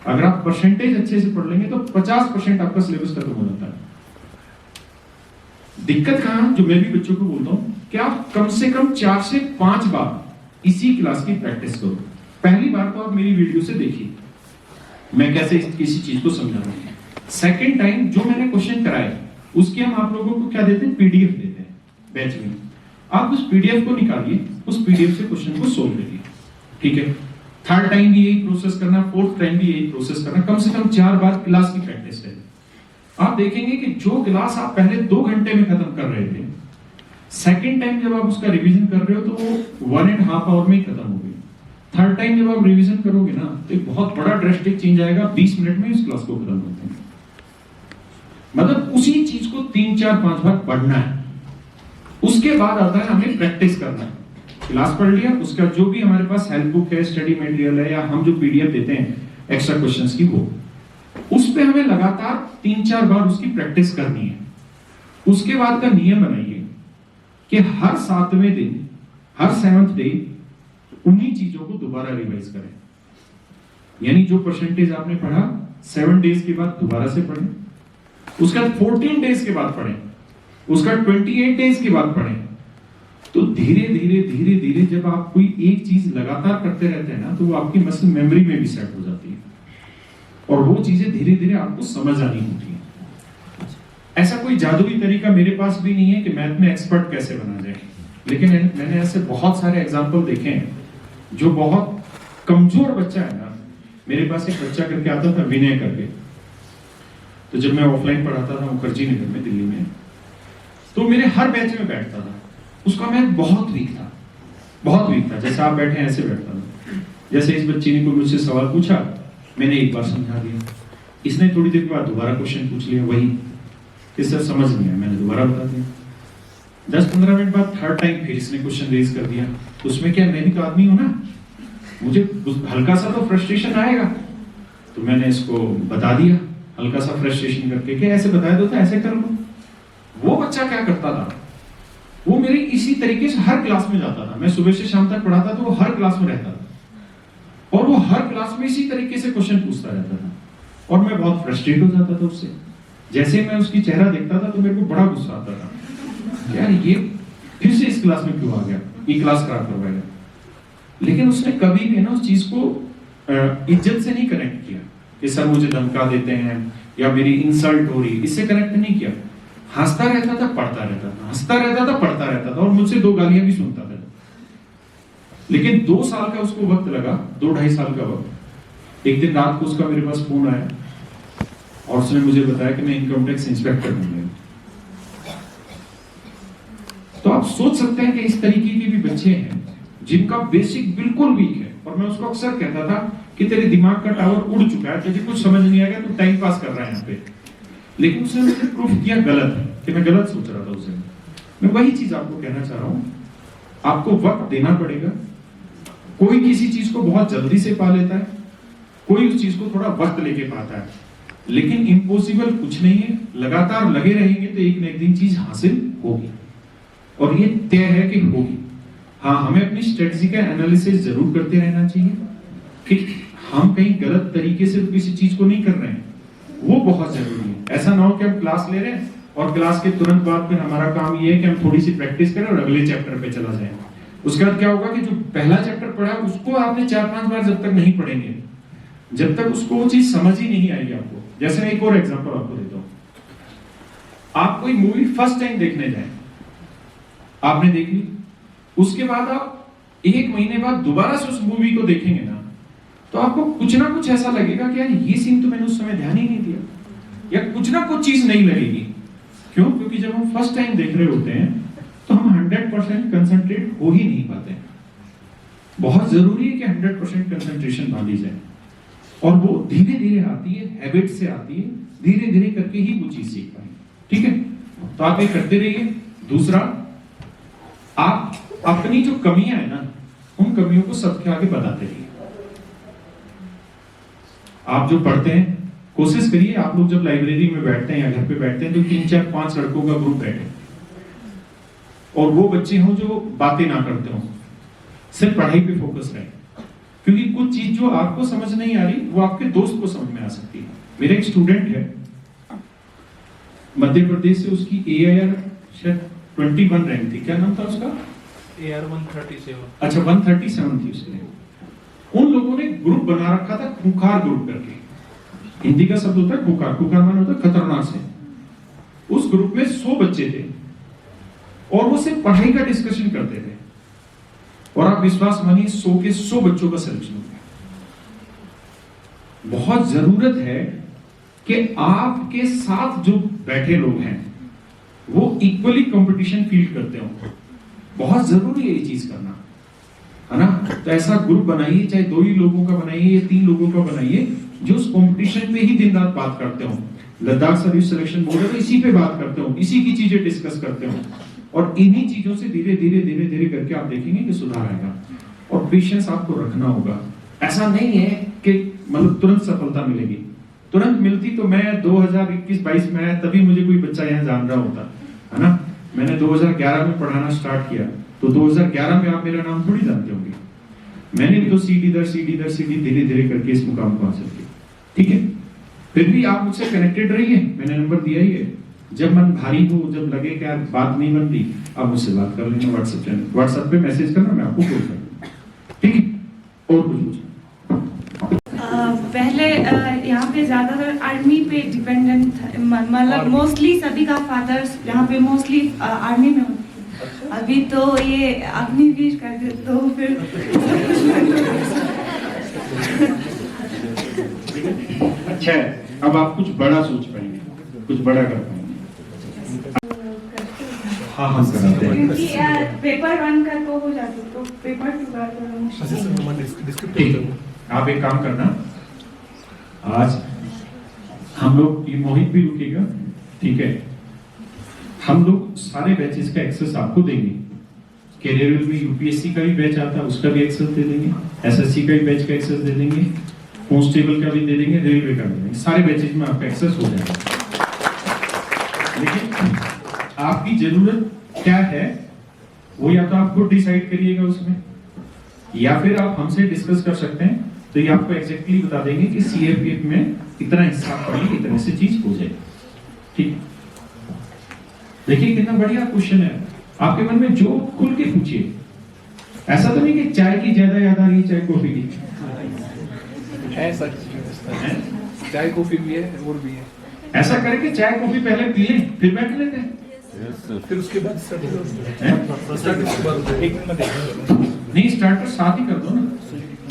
अगर आप परसेंटेज अच्छे से पढ़ लेंगे तो 50% आपका सिलेबस खत्म हो जाता है। दिक्कत कहां, जो मैं भी बच्चों को बोलता हूं कि आप कम से कम 4 से 5 बार इसी क्लास की प्रैक्टिस करो। पहली बार तो आप मेरी वीडियो से देखिए मैं कैसे किसी चीज को समझा रहा हूं। सेकेंड टाइम जो मैंने क्वेश्चन कराए उसकी हम आप लोगों को क्या देते हैं, पीडीएफ देते हैं बैच में। आप उस पीडीएफ को निकालिए, उस पीडीएफ से क्वेश्चन को सोल्व करिए, ठीक है। थर्ड टाइम भी यही प्रोसेस करना, फोर्थ टाइम भी यही प्रोसेस करना, कम से कम 4 बार क्लास की प्रैक्टिस करें। आप देखेंगे कि जो क्लास आप पहले 2 घंटे में खत्म कर रहे थे, सेकेंड टाइम जब आप उसका रिवीजन कर रहे हो तो वो 1.5 आवर में ही खत्म हो गई। थर्ड टाइम जब आप रिवीजन करोगे ना तो एक बहुत बड़ा ड्रेस्टिक चेंज आएगा, 20 मिनट में इस क्लास को खत्म करते हैं। मतलब उसी चीज को 3, 4, 5 बार पढ़ना है। उसके बाद आता है हमें प्रैक्टिस करना है। क्लास पढ़ लिया, उसका जो भी हमारे पास हेल्प बुक है, स्टडी मटेरियल है, या हम जो पीडीएफ देते हैं एक्स्ट्रा क्वेश्चंस की, वो उस पे हमें लगातार 3-4 बार उसकी प्रैक्टिस करनी है। उसके बाद का नियम बनाइए कि हर 7वें दिन, हर 7th डे उन्हीं चीजों को दोबारा रिवाइज करें। यानी जो परसेंटेज आपने पढ़ा 7 डेज के बाद दोबारा से पढ़ें, उसका 14 डेज के बाद पढ़ें, उसका 28 डेज के बाद पढ़ें। तो धीरे धीरे धीरे धीरे जब आप कोई एक चीज लगातार करते रहते हैं ना तो वो आपकी मसल मेमोरी में भी सेट हो जाती है और वो चीजें धीरे धीरे आपको समझ आनी होती है। ऐसा कोई जादुई तरीका मेरे पास भी नहीं है कि मैथ में एक्सपर्ट कैसे बना जाए, लेकिन मैंने ऐसे बहुत सारे एग्जाम्पल देखे हैं जो बहुत कमजोर बच्चा है ना। मेरे पास एक बच्चा करके आता था, विनय करके, तो जब मैं ऑफलाइन पढ़ाता था मुखर्जी नगर में दिल्ली में, तो मेरे हर बैच में बैठता था। उसका मैथ बहुत वीक था, बहुत वीक था। जैसे आप बैठे हैं ऐसे बैठता था। जैसे इस बच्चे ने कोई मुझसे सवाल पूछा, मैंने एक बार समझा दिया, इसने थोड़ी देर के बाद दोबारा क्वेश्चन पूछ लिया, वही कि सर समझ नहीं आया, मैंने दोबारा बता दिया। 10-15 मिनट बाद थर्ड टाइम फिर इसने क्वेश्चन रेज कर दिया। तो उसमें क्या, मैं भी तो आदमी हूं ना, मुझे हल्का सा तो फ्रस्ट्रेशन आएगा। तो मैंने इसको बता दिया हल्का सा फ्रस्ट्रेशन करके कि ऐसे बताया तो था, ऐसे कर लो। वो बच्चा क्या करता था, वो मेरे इसी तरीके से हर क्लास में जाता था। मैं सुबह से शाम तक पढ़ाता था, वो हर क्लास में रहता था और वो हर क्लास में इसी तरीके से क्वेश्चन पूछता रहता था और मैं बहुत फ्रस्ट्रेट हो जाता था उससे। जैसे मैं उसकी चेहरा देखता था तो मेरे को बड़ा गुस्सा आता था, यार ये फिर से इस क्लास में क्यों आ गया, ये क्लास खराब करवाएगा। लेकिन उसने कभी भी ना उस चीज को इज्जत से नहीं कनेक्ट किया कि सर मुझे धमका देते हैं या मेरी इंसल्ट हो रही, इससे कनेक्ट नहीं किया। हंसता रहता था, पढ़ता रहता था, हंसता रहता था, पढ़ता रहता था और मुझसे 2 गालियां भी सुनता था। लेकिन 2 साल का उसको वक्त लगा, 2-2.5 साल का वक्त। एक दिन रात को उसका मेरे पास फोन आया और उसने मुझे बताया कि मैं इनकम टैक्स इंस्पेक्टर बन गया। तो आप सोच सकते हैं कि इस तरीके के भी बच्चे हैं जिनका बेसिक बिल्कुल वीक है। और मैं उसको अक्सर कहता था कि तेरे दिमाग का टावर उड़ चुका है, तुझे कुछ समझ नहीं आएगा, तू टाइम पास कर रहा है यहाँ पे। लेकिन उसने मुझे प्रूफ किया गलत है कि मैं गलत सोच रहा था उसे। मैं वही चीज आपको कहना चाह रहा हूं, आपको वक्त देना पड़ेगा। कोई किसी चीज को बहुत जल्दी से पा लेता है, कोई उस चीज को थोड़ा वक्त लेके पाता है, लेकिन इम्पॉसिबल कुछ नहीं है। लगातार लगे रहेंगे तो एक न एक दिन चीज हासिल होगी और ये तय है कि होगी। हाँ, हमें अपनी स्ट्रेटजी का एनालिसिस जरूर करते रहना चाहिए कि हम कहीं गलत तरीके से किसी चीज को नहीं कर रहे हैं, वो बहुत जरूरी है। ऐसा ना हो कि हम क्लास ले रहे हैं और क्लास के तुरंत बाद फिर हमारा काम ये है कि हम थोड़ी सी प्रैक्टिस करें और अगले चैप्टर पे चला जाए। उसके बाद क्या होगा कि जो पहला चैप्टर पढ़ा उसको आपने 4-5 बार जब तक नहीं पढ़ेंगे, जब तक उसको वो चीज समझ ही नहीं आएगी आपको। जैसे मैं एक और एग्जांपल आपको देता हूं। आप कोई मूवी फर्स्ट टाइम देखने जाए, आपने देख ली, उसके बाद आप 1 महीने बाद दोबारा से उस मूवी को देखेंगे ना, तो आपको कुछ ना कुछ ऐसा लगेगा कि यार ये सीन तो मैंने उस समय ध्यान ही नहीं दिया, या कुछ ना कुछ चीज नहीं लगेगी। क्यों? क्योंकि जब हम फर्स्ट टाइम देख रहे होते हैं तो हम 100% कंसंट्रेट हो ही नहीं पाते। बहुत जरूरी है कि 100% कंसंट्रेशन बांधी जाए, और वो धीरे धीरे आती है, हैबिट से आती है, धीरे धीरे करके ही वो चीज सीख पाएंगे। ठीक है, तो आप ये करते रहिए। दूसरा, आप अपनी जो कमियां है ना, उन कमियों को सबके आगे बताते रहिए। आप जो पढ़ते हैं, कोशिश करिए, आप लोग जब लाइब्रेरी में बैठते हैं या घर पे बैठते हैं तो 3, 4, 5 लड़कों का ग्रुप बैठे, और वो बच्चे हों जो बातें ना करते हों, सिर्फ पढ़ाई पे फोकस रहे। क्योंकि कुछ चीज जो आपको समझ नहीं आ रही, वो आपके दोस्त को समझ में आ सकती है। मेरा एक स्टूडेंट है मध्य प्रदेश से, उसकी AIR शायद 21 रैंक थी। क्या नाम था उसका? AR 137। अच्छा, 137 थी उसके। उन लोगों ने ग्रुप बना रखा था, खूंखार ग्रुप करके। हिंदी का शब्द होता है खूंखार, खूंखार माने होता है खतरनाक से। उस ग्रुप में 100 बच्चे थे, और वो सिर्फ पढ़ाई का डिस्कशन करते थे, और आप विश्वास मानिए 100 के 100 बच्चों का सिलेक्शन हो गया। बहुत जरूरत है कि आपके साथ जो बैठे लोग हैं वो इक्वली कंपटीशन फील करते हो। बहुत जरूरी है ये चीज करना, है ना? तो ऐसा ग्रुप बनाइए, चाहे 2 ही लोगों का बनाइए या 3 लोगों का बनाइए, जो उस कंपटीशन पे ही दिन रात बात करते हो। लद्दाख सर्विस सिलेक्शन बोर्ड है तो इसी पे बात करते हो, इसी की चीजें डिस्कस करते हो, और इन्हीं चीजों से धीरे धीरे करके आप देखेंगे कि सुधार आएगा। और पेशेंस आपको रखना होगा। ऐसा नहीं है कि मतलब तुरंत सफलता मिलेगी। तुरंत मिलती तो मैं 2021-22 में आया, तभी मुझे कोई बच्चा यहाँ जान रहा होता, है ना? मैंने 2011 में पढ़ाना स्टार्ट किया, तो 2011 में आप मेरा नाम थोड़ी जानते होंगे। मैंने भी तो सीढ़ी दर सीढ़ी धीरे धीरे करके इस मुकाम को हासिल किया। ठीक है, फिर भी आप मुझसे कनेक्टेड रहिए, मैंने नंबर दिया ही है। जब मन भारी हो, जब लगे कि यार बात नहीं बन रही, आप मुझसे बात कर लेना व्हाट्सएप पे मैसेज करना, मैं आपको कॉल करूंगा। ठीक है, और कुछ पूछना? पहले यहाँ पे ज्यादातर आर्मी पे डिपेंडेंट था, मतलब मोस्टली सभी का फादर्स यहाँ पे मोस्टली आर्मी में होते। अभी तो ये अग्निवीर कर दे तो फिर अच्छा है, अब आप कुछ बड़ा सोच पाएंगे, कुछ बड़ा कर पाएंगे। हाँ, हम कराते हैं। क्योंकि पेपर 1 का तो हो जाता, तो पेपर 2 का आप एक काम करना, आज हम लोग, ये मोहित भी रुकेगा, ठीक है? हम लोग सारे बैचेस का एक्सेस आपको देंगे। कैरियर में UPSC का भी बैच आता है, उसका भी एक्सेस दे देंगे, SSC का भी बैच का एक्सेस दे देंगे, कांस्टेबल का भी दे देंगे, रेलवे का भी देंगे। सारे बैचेस में आपका एक्सेस हो जाएगा। लेकिन आपकी जरूरत क्या है, वो या तो आप खुद डिसाइड करिएगा उसमें, या फिर आप हमसे डिस्कस कर सकते हैं। तो ये आपको एग्जैक्टली बता देंगे कि CAPF में इतना हिस्सा पड़ी, इतने से चीज हो जाए। ठीक, देखिए कितना बढ़िया क्वेश्चन है। आपके मन में जो खुल के पूछिए, ऐसा तो नहीं कि चाय की ज्यादा याद आ रही है, चाय कॉफी की है सच, चाय कॉफी भी है और भी है। ऐसा करें कि चाय कॉफी पहले पी लें, फिर बैठ लेते हैं, फिर उसके बाद एक मिनट में देखेंगे। नहीं, स्टार्टर साथ ही कर दो ना।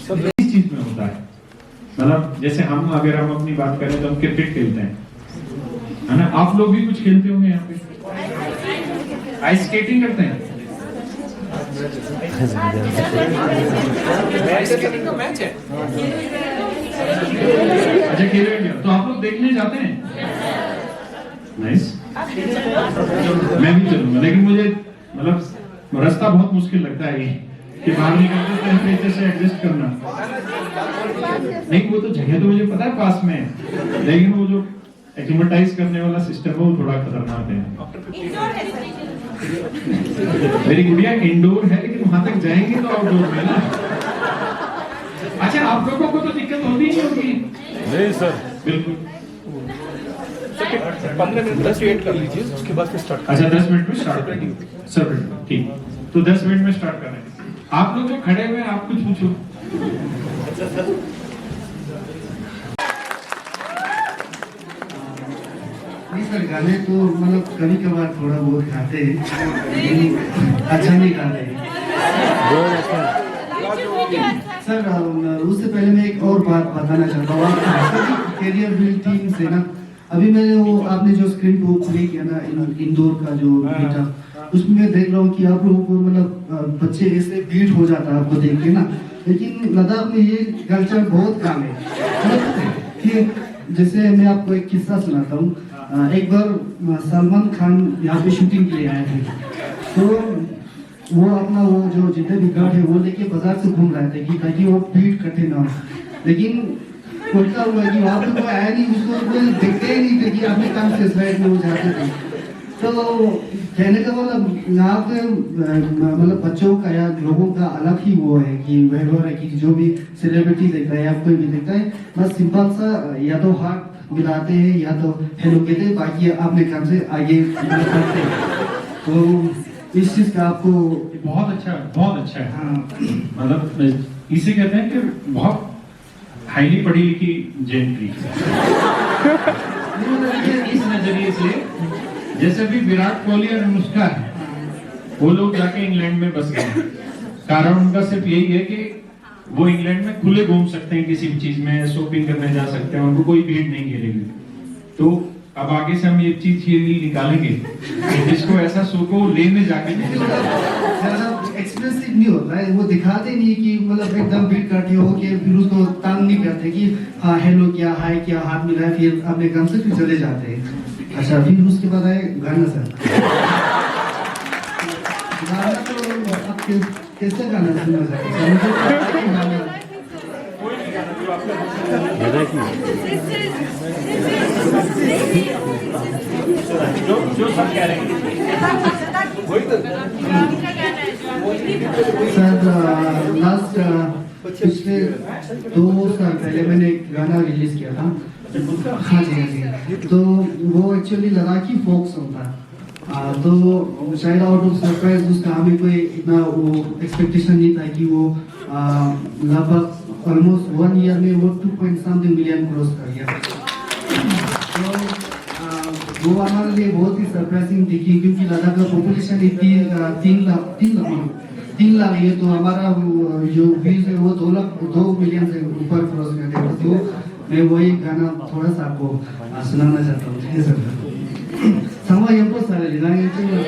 सब इस चीज में होता है, मतलब जैसे हम, अगर हम अपनी बात करें तो हम क्रिकेट खेलते हैं, है ना? आप लोग भी कुछ खेलते होंगे यहाँ पे, आइस स्केटिंग करते हैं। मैच है। अच्छा, खेलेंगे तो आप लोग देखने जाते हैं? नाइस, मैं भी चलूंगा, लेकिन मुझे मतलब रास्ता बहुत मुश्किल लगता है ये कि बाहर निकलते टेम्परेचर से एडजस्ट करना। नहीं, वो तो जगह तो मुझे पता है पास में है, लेकिन वो जो एक्लिमेटाइज करने वाला सिस्टम है वो थोड़ा खतरनाक है। मेरी गुड़िया इंडोर है, लेकिन वहां तक जाएंगे तो आउटडोर में ना। अच्छा, आप लोगों को तो दिक्कत होती नहीं होगी? नहीं सर, बिल्कुल। 15 मिनट 10 वेट कर लीजिए, उसके बाद फिर स्टार्ट। अच्छा, 10 मिनट में स्टार्ट करेंगे सर, ठीक। तो 10 मिनट में स्टार्ट कर रहे हैं। आप लोग जो खड़े हुए हैं, आप कुछ पूछो। नहीं सर, गाने तो मतलब कभी कभार थोड़ा बहुत गाते हैं, अच्छा नहीं गाते सर। उससे पहले मैं एक और बात बताना चाहता हूँ, कैरियर बिल्ड टीम से ना, अभी मैंने वो आपने जो स्क्रीन को प्ले किया ना, इंदौर का जो मीटअप, उसमें मैं देख रहा हूँ कि आप लोगों को मतलब बच्चे ऐसे बीट हो जाता है आपको देख के ना, लेकिन लद्दाख में ये कल्चर बहुत कम है। मतलब कि जैसे मैं आपको एक किस्सा सुनाता हूँ। एक बार सलमान खान यहाँ पे शूटिंग के लिए आए थे, तो वो अपना वो जो जितने भी गार्ड है वो लेके बाजार से घूम रहे थे कि ताकि वो बीट करते ना हो। लेकिन उल्टा हुआ कि वहाँ पे कोई आया नहीं, उसको कोई देखते ही नहीं थे कि अपने काम से साइड में वो जाते थे। तो कहने का मतलब यहाँ पे मतलब बच्चों का या लोगों का अलग ही वो है कि व्यवहार है कि जो भी सेलिब्रिटी देखता है या कोई भी देखता है, बस सिंपल सा या तो हाथ मिलाते हैं या तो हेलो कहते हैं, बाकी अपने काम से आगे बढ़ते हैं। तो इस चीज का आपको बहुत अच्छा है। हाँ, मतलब इसे कहते हैं कि बहुत हाईली पढ़ी लिखी जेंट्री। इस नजरिए से जैसे भी विराट कोहली और अनुष्का है, वो लोग जाके इंग्लैंड में बस गए। कारण उनका सिर्फ यही है कि वो इंग्लैंड में खुले घूम सकते हैं, किसी भी चीज में शॉपिंग करने जा सकते हैं, उनको कोई भीड़ नहीं घेरेगी। तो अब आगे से हम ये चीज ये निकालेंगे कि जिसको ऐसा शो को लेने जाके एक्सप्रेसिव नहीं होता है, वो दिखाते नहीं कि मतलब एकदम बीट करते हो कि फिर उसको तंग नहीं करते कि हाँ हेलो क्या हाय क्या हाथ मिला है, फिर अपने काम से फिर चले जाते हैं। अच्छा, फिर उसके बाद आए गाना। सर गाना तो आप कैसे गाना सुनना चाहते हैं? जो सब कह रहे हैं सर लास्ट पिछले 2 साल पहले मैंने एक गाना रिलीज किया था। हाँ जी। तो वो एक्चुअली लद्दाखी फोक सॉन्ग था। तो शायद आउट ऑफ सरप्राइज उसका हमें कोई इतना वो एक्सपेक्टेशन नहीं था कि वो लगभग ऑलमोस्ट 1 ईयर में वो 2.something मिलियन क्रॉस कर गया। तो वो हमारे लिए बहुत ही सरप्राइजिंग थी क्योंकि लद्दाख का पॉपुलेशन 3 लाख है, तो हमारा जो व्यूज है वो 2 मिलियन से ऊपर क्रॉस कर गया। तो मैं वही गाना थोड़ा सा आपको सुनाना चाहता हूँ। ठीक है sir? sama yang pun salah dilangi cuma.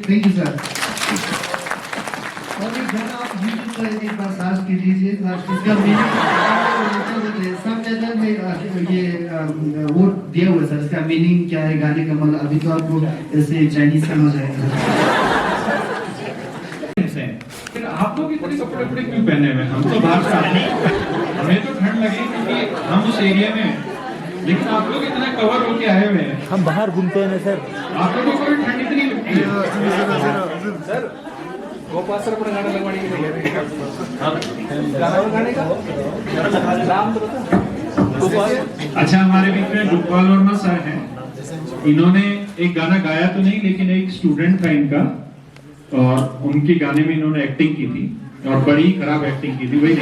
Thank you, sir. और एक गाना आप YouTube पर एक बार सर्च कीजिए, इसका मीनिंग सब जगह में ये वो दिया हुआ है सर। इसका मीनिंग क्या है गाने का, मतलब अभी तो आपको ऐसे चाइनीज समझ आएगा। आप लोग इतने कपड़े कपड़े क्यों पहने हुए? हम तो बाहर से आए, हमें तो ठंड लगी क्योंकि हम उस एरिया में हैं, लेकिन आप लोग इतना कवर होके आए हुए हैं। हम बाहर घूमते हैं ना सर। आप लोगों को भी ठंड इतनी लगती है? सर गोपासर पर गाना लगवाने की गाना लगाने का नाम तो बता। अच्छा, हमारे बीच में गोपाल वर्मा सर हैं, इन्होंने एक गाना गाया तो नहीं, लेकिन एक स्टूडेंट था इनका और उनके गाने में इन्होंने एक्टिंग की थी और बड़ी खराब एक्टिंग की थी, वही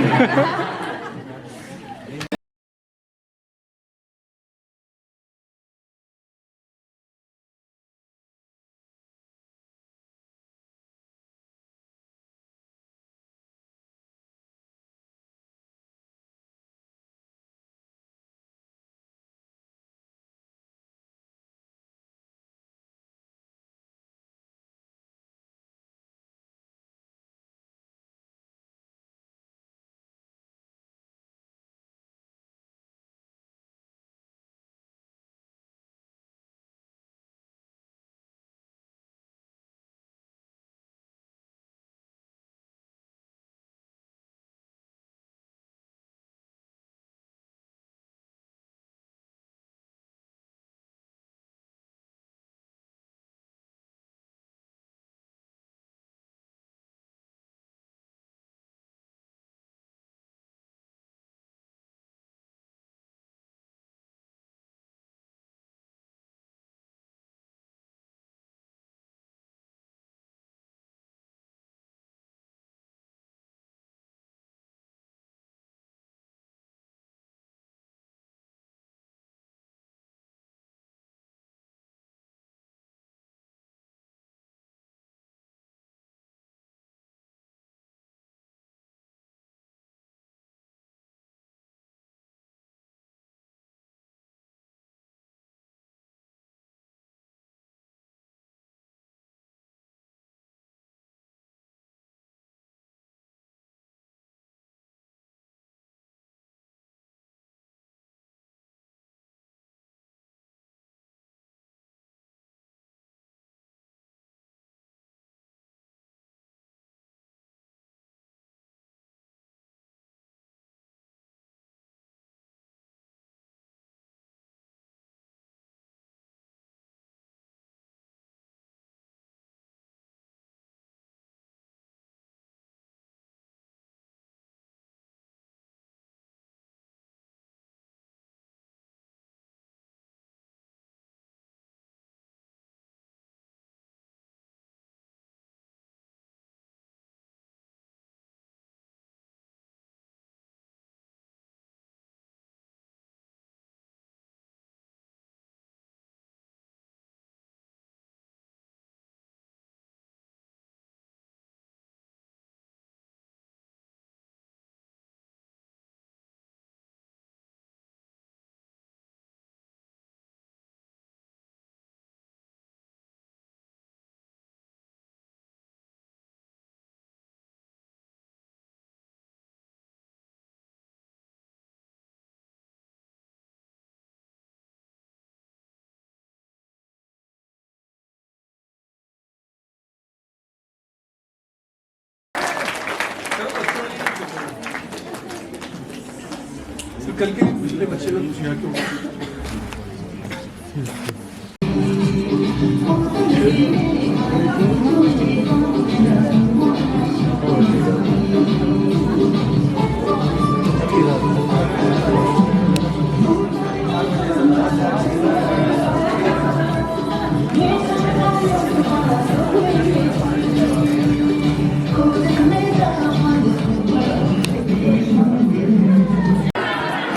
कल के लिए पिछले बच्चे लोग यहाँ क्यों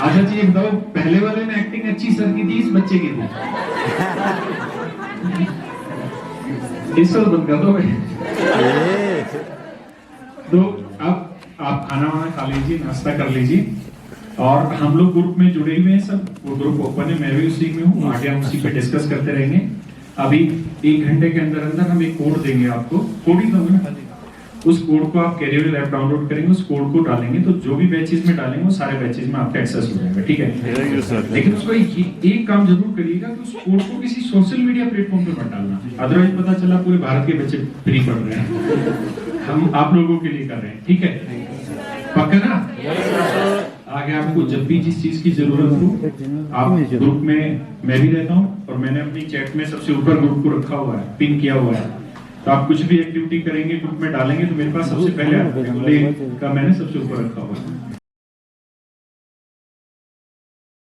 आशा जी एक बताओ, पहले वाले ने एक्टिंग अच्छी सर की थी, इस बच्चे की थी? इस साल बंद कर दो भाई। तो अब आप खाना वाना खा लीजिए, नाश्ता कर लीजिए, और हम लोग ग्रुप में जुड़े हुए हैं सब, वो ग्रुप ओपन है, मैं भी उसी में हूँ, आगे हम उसी पे डिस्कस करते रहेंगे। अभी 1 घंटे के अंदर अंदर हम एक कोड देंगे आपको, कोड ही दूंगा ना, उस कोड को आप कैरियर ऐप डाउनलोड करेंगे, उस कोड को डालेंगे तो जो भी बैचेज में डालेंगे वो सारे बैचेज में आपका एक्सेस हो जाएगा, ठीक है? लेकिन उसको एक काम जरूर करिएगा कि उस कोड को किसी सोशल मीडिया प्लेटफॉर्म पे मत डालना, अदरवाइज पता चला पूरे भारत के बच्चे फ्री पढ़ रहे हैं, हम आप लोगों के लिए कर रहे हैं, ठीक है? पक्का ना? आगे आपको जब भी जिस चीज की जरूरत हो, आप ग्रुप में, मैं भी रहता हूँ और मैंने अपनी चैट में सबसे ऊपर ग्रुप को रखा हुआ है, पिन किया हुआ है, तो आप कुछ भी एक्टिविटी करेंगे ग्रुप में डालेंगे तो मेरे पास सबसे पहले का मैंने सबसे ऊपर रखा हुआ है।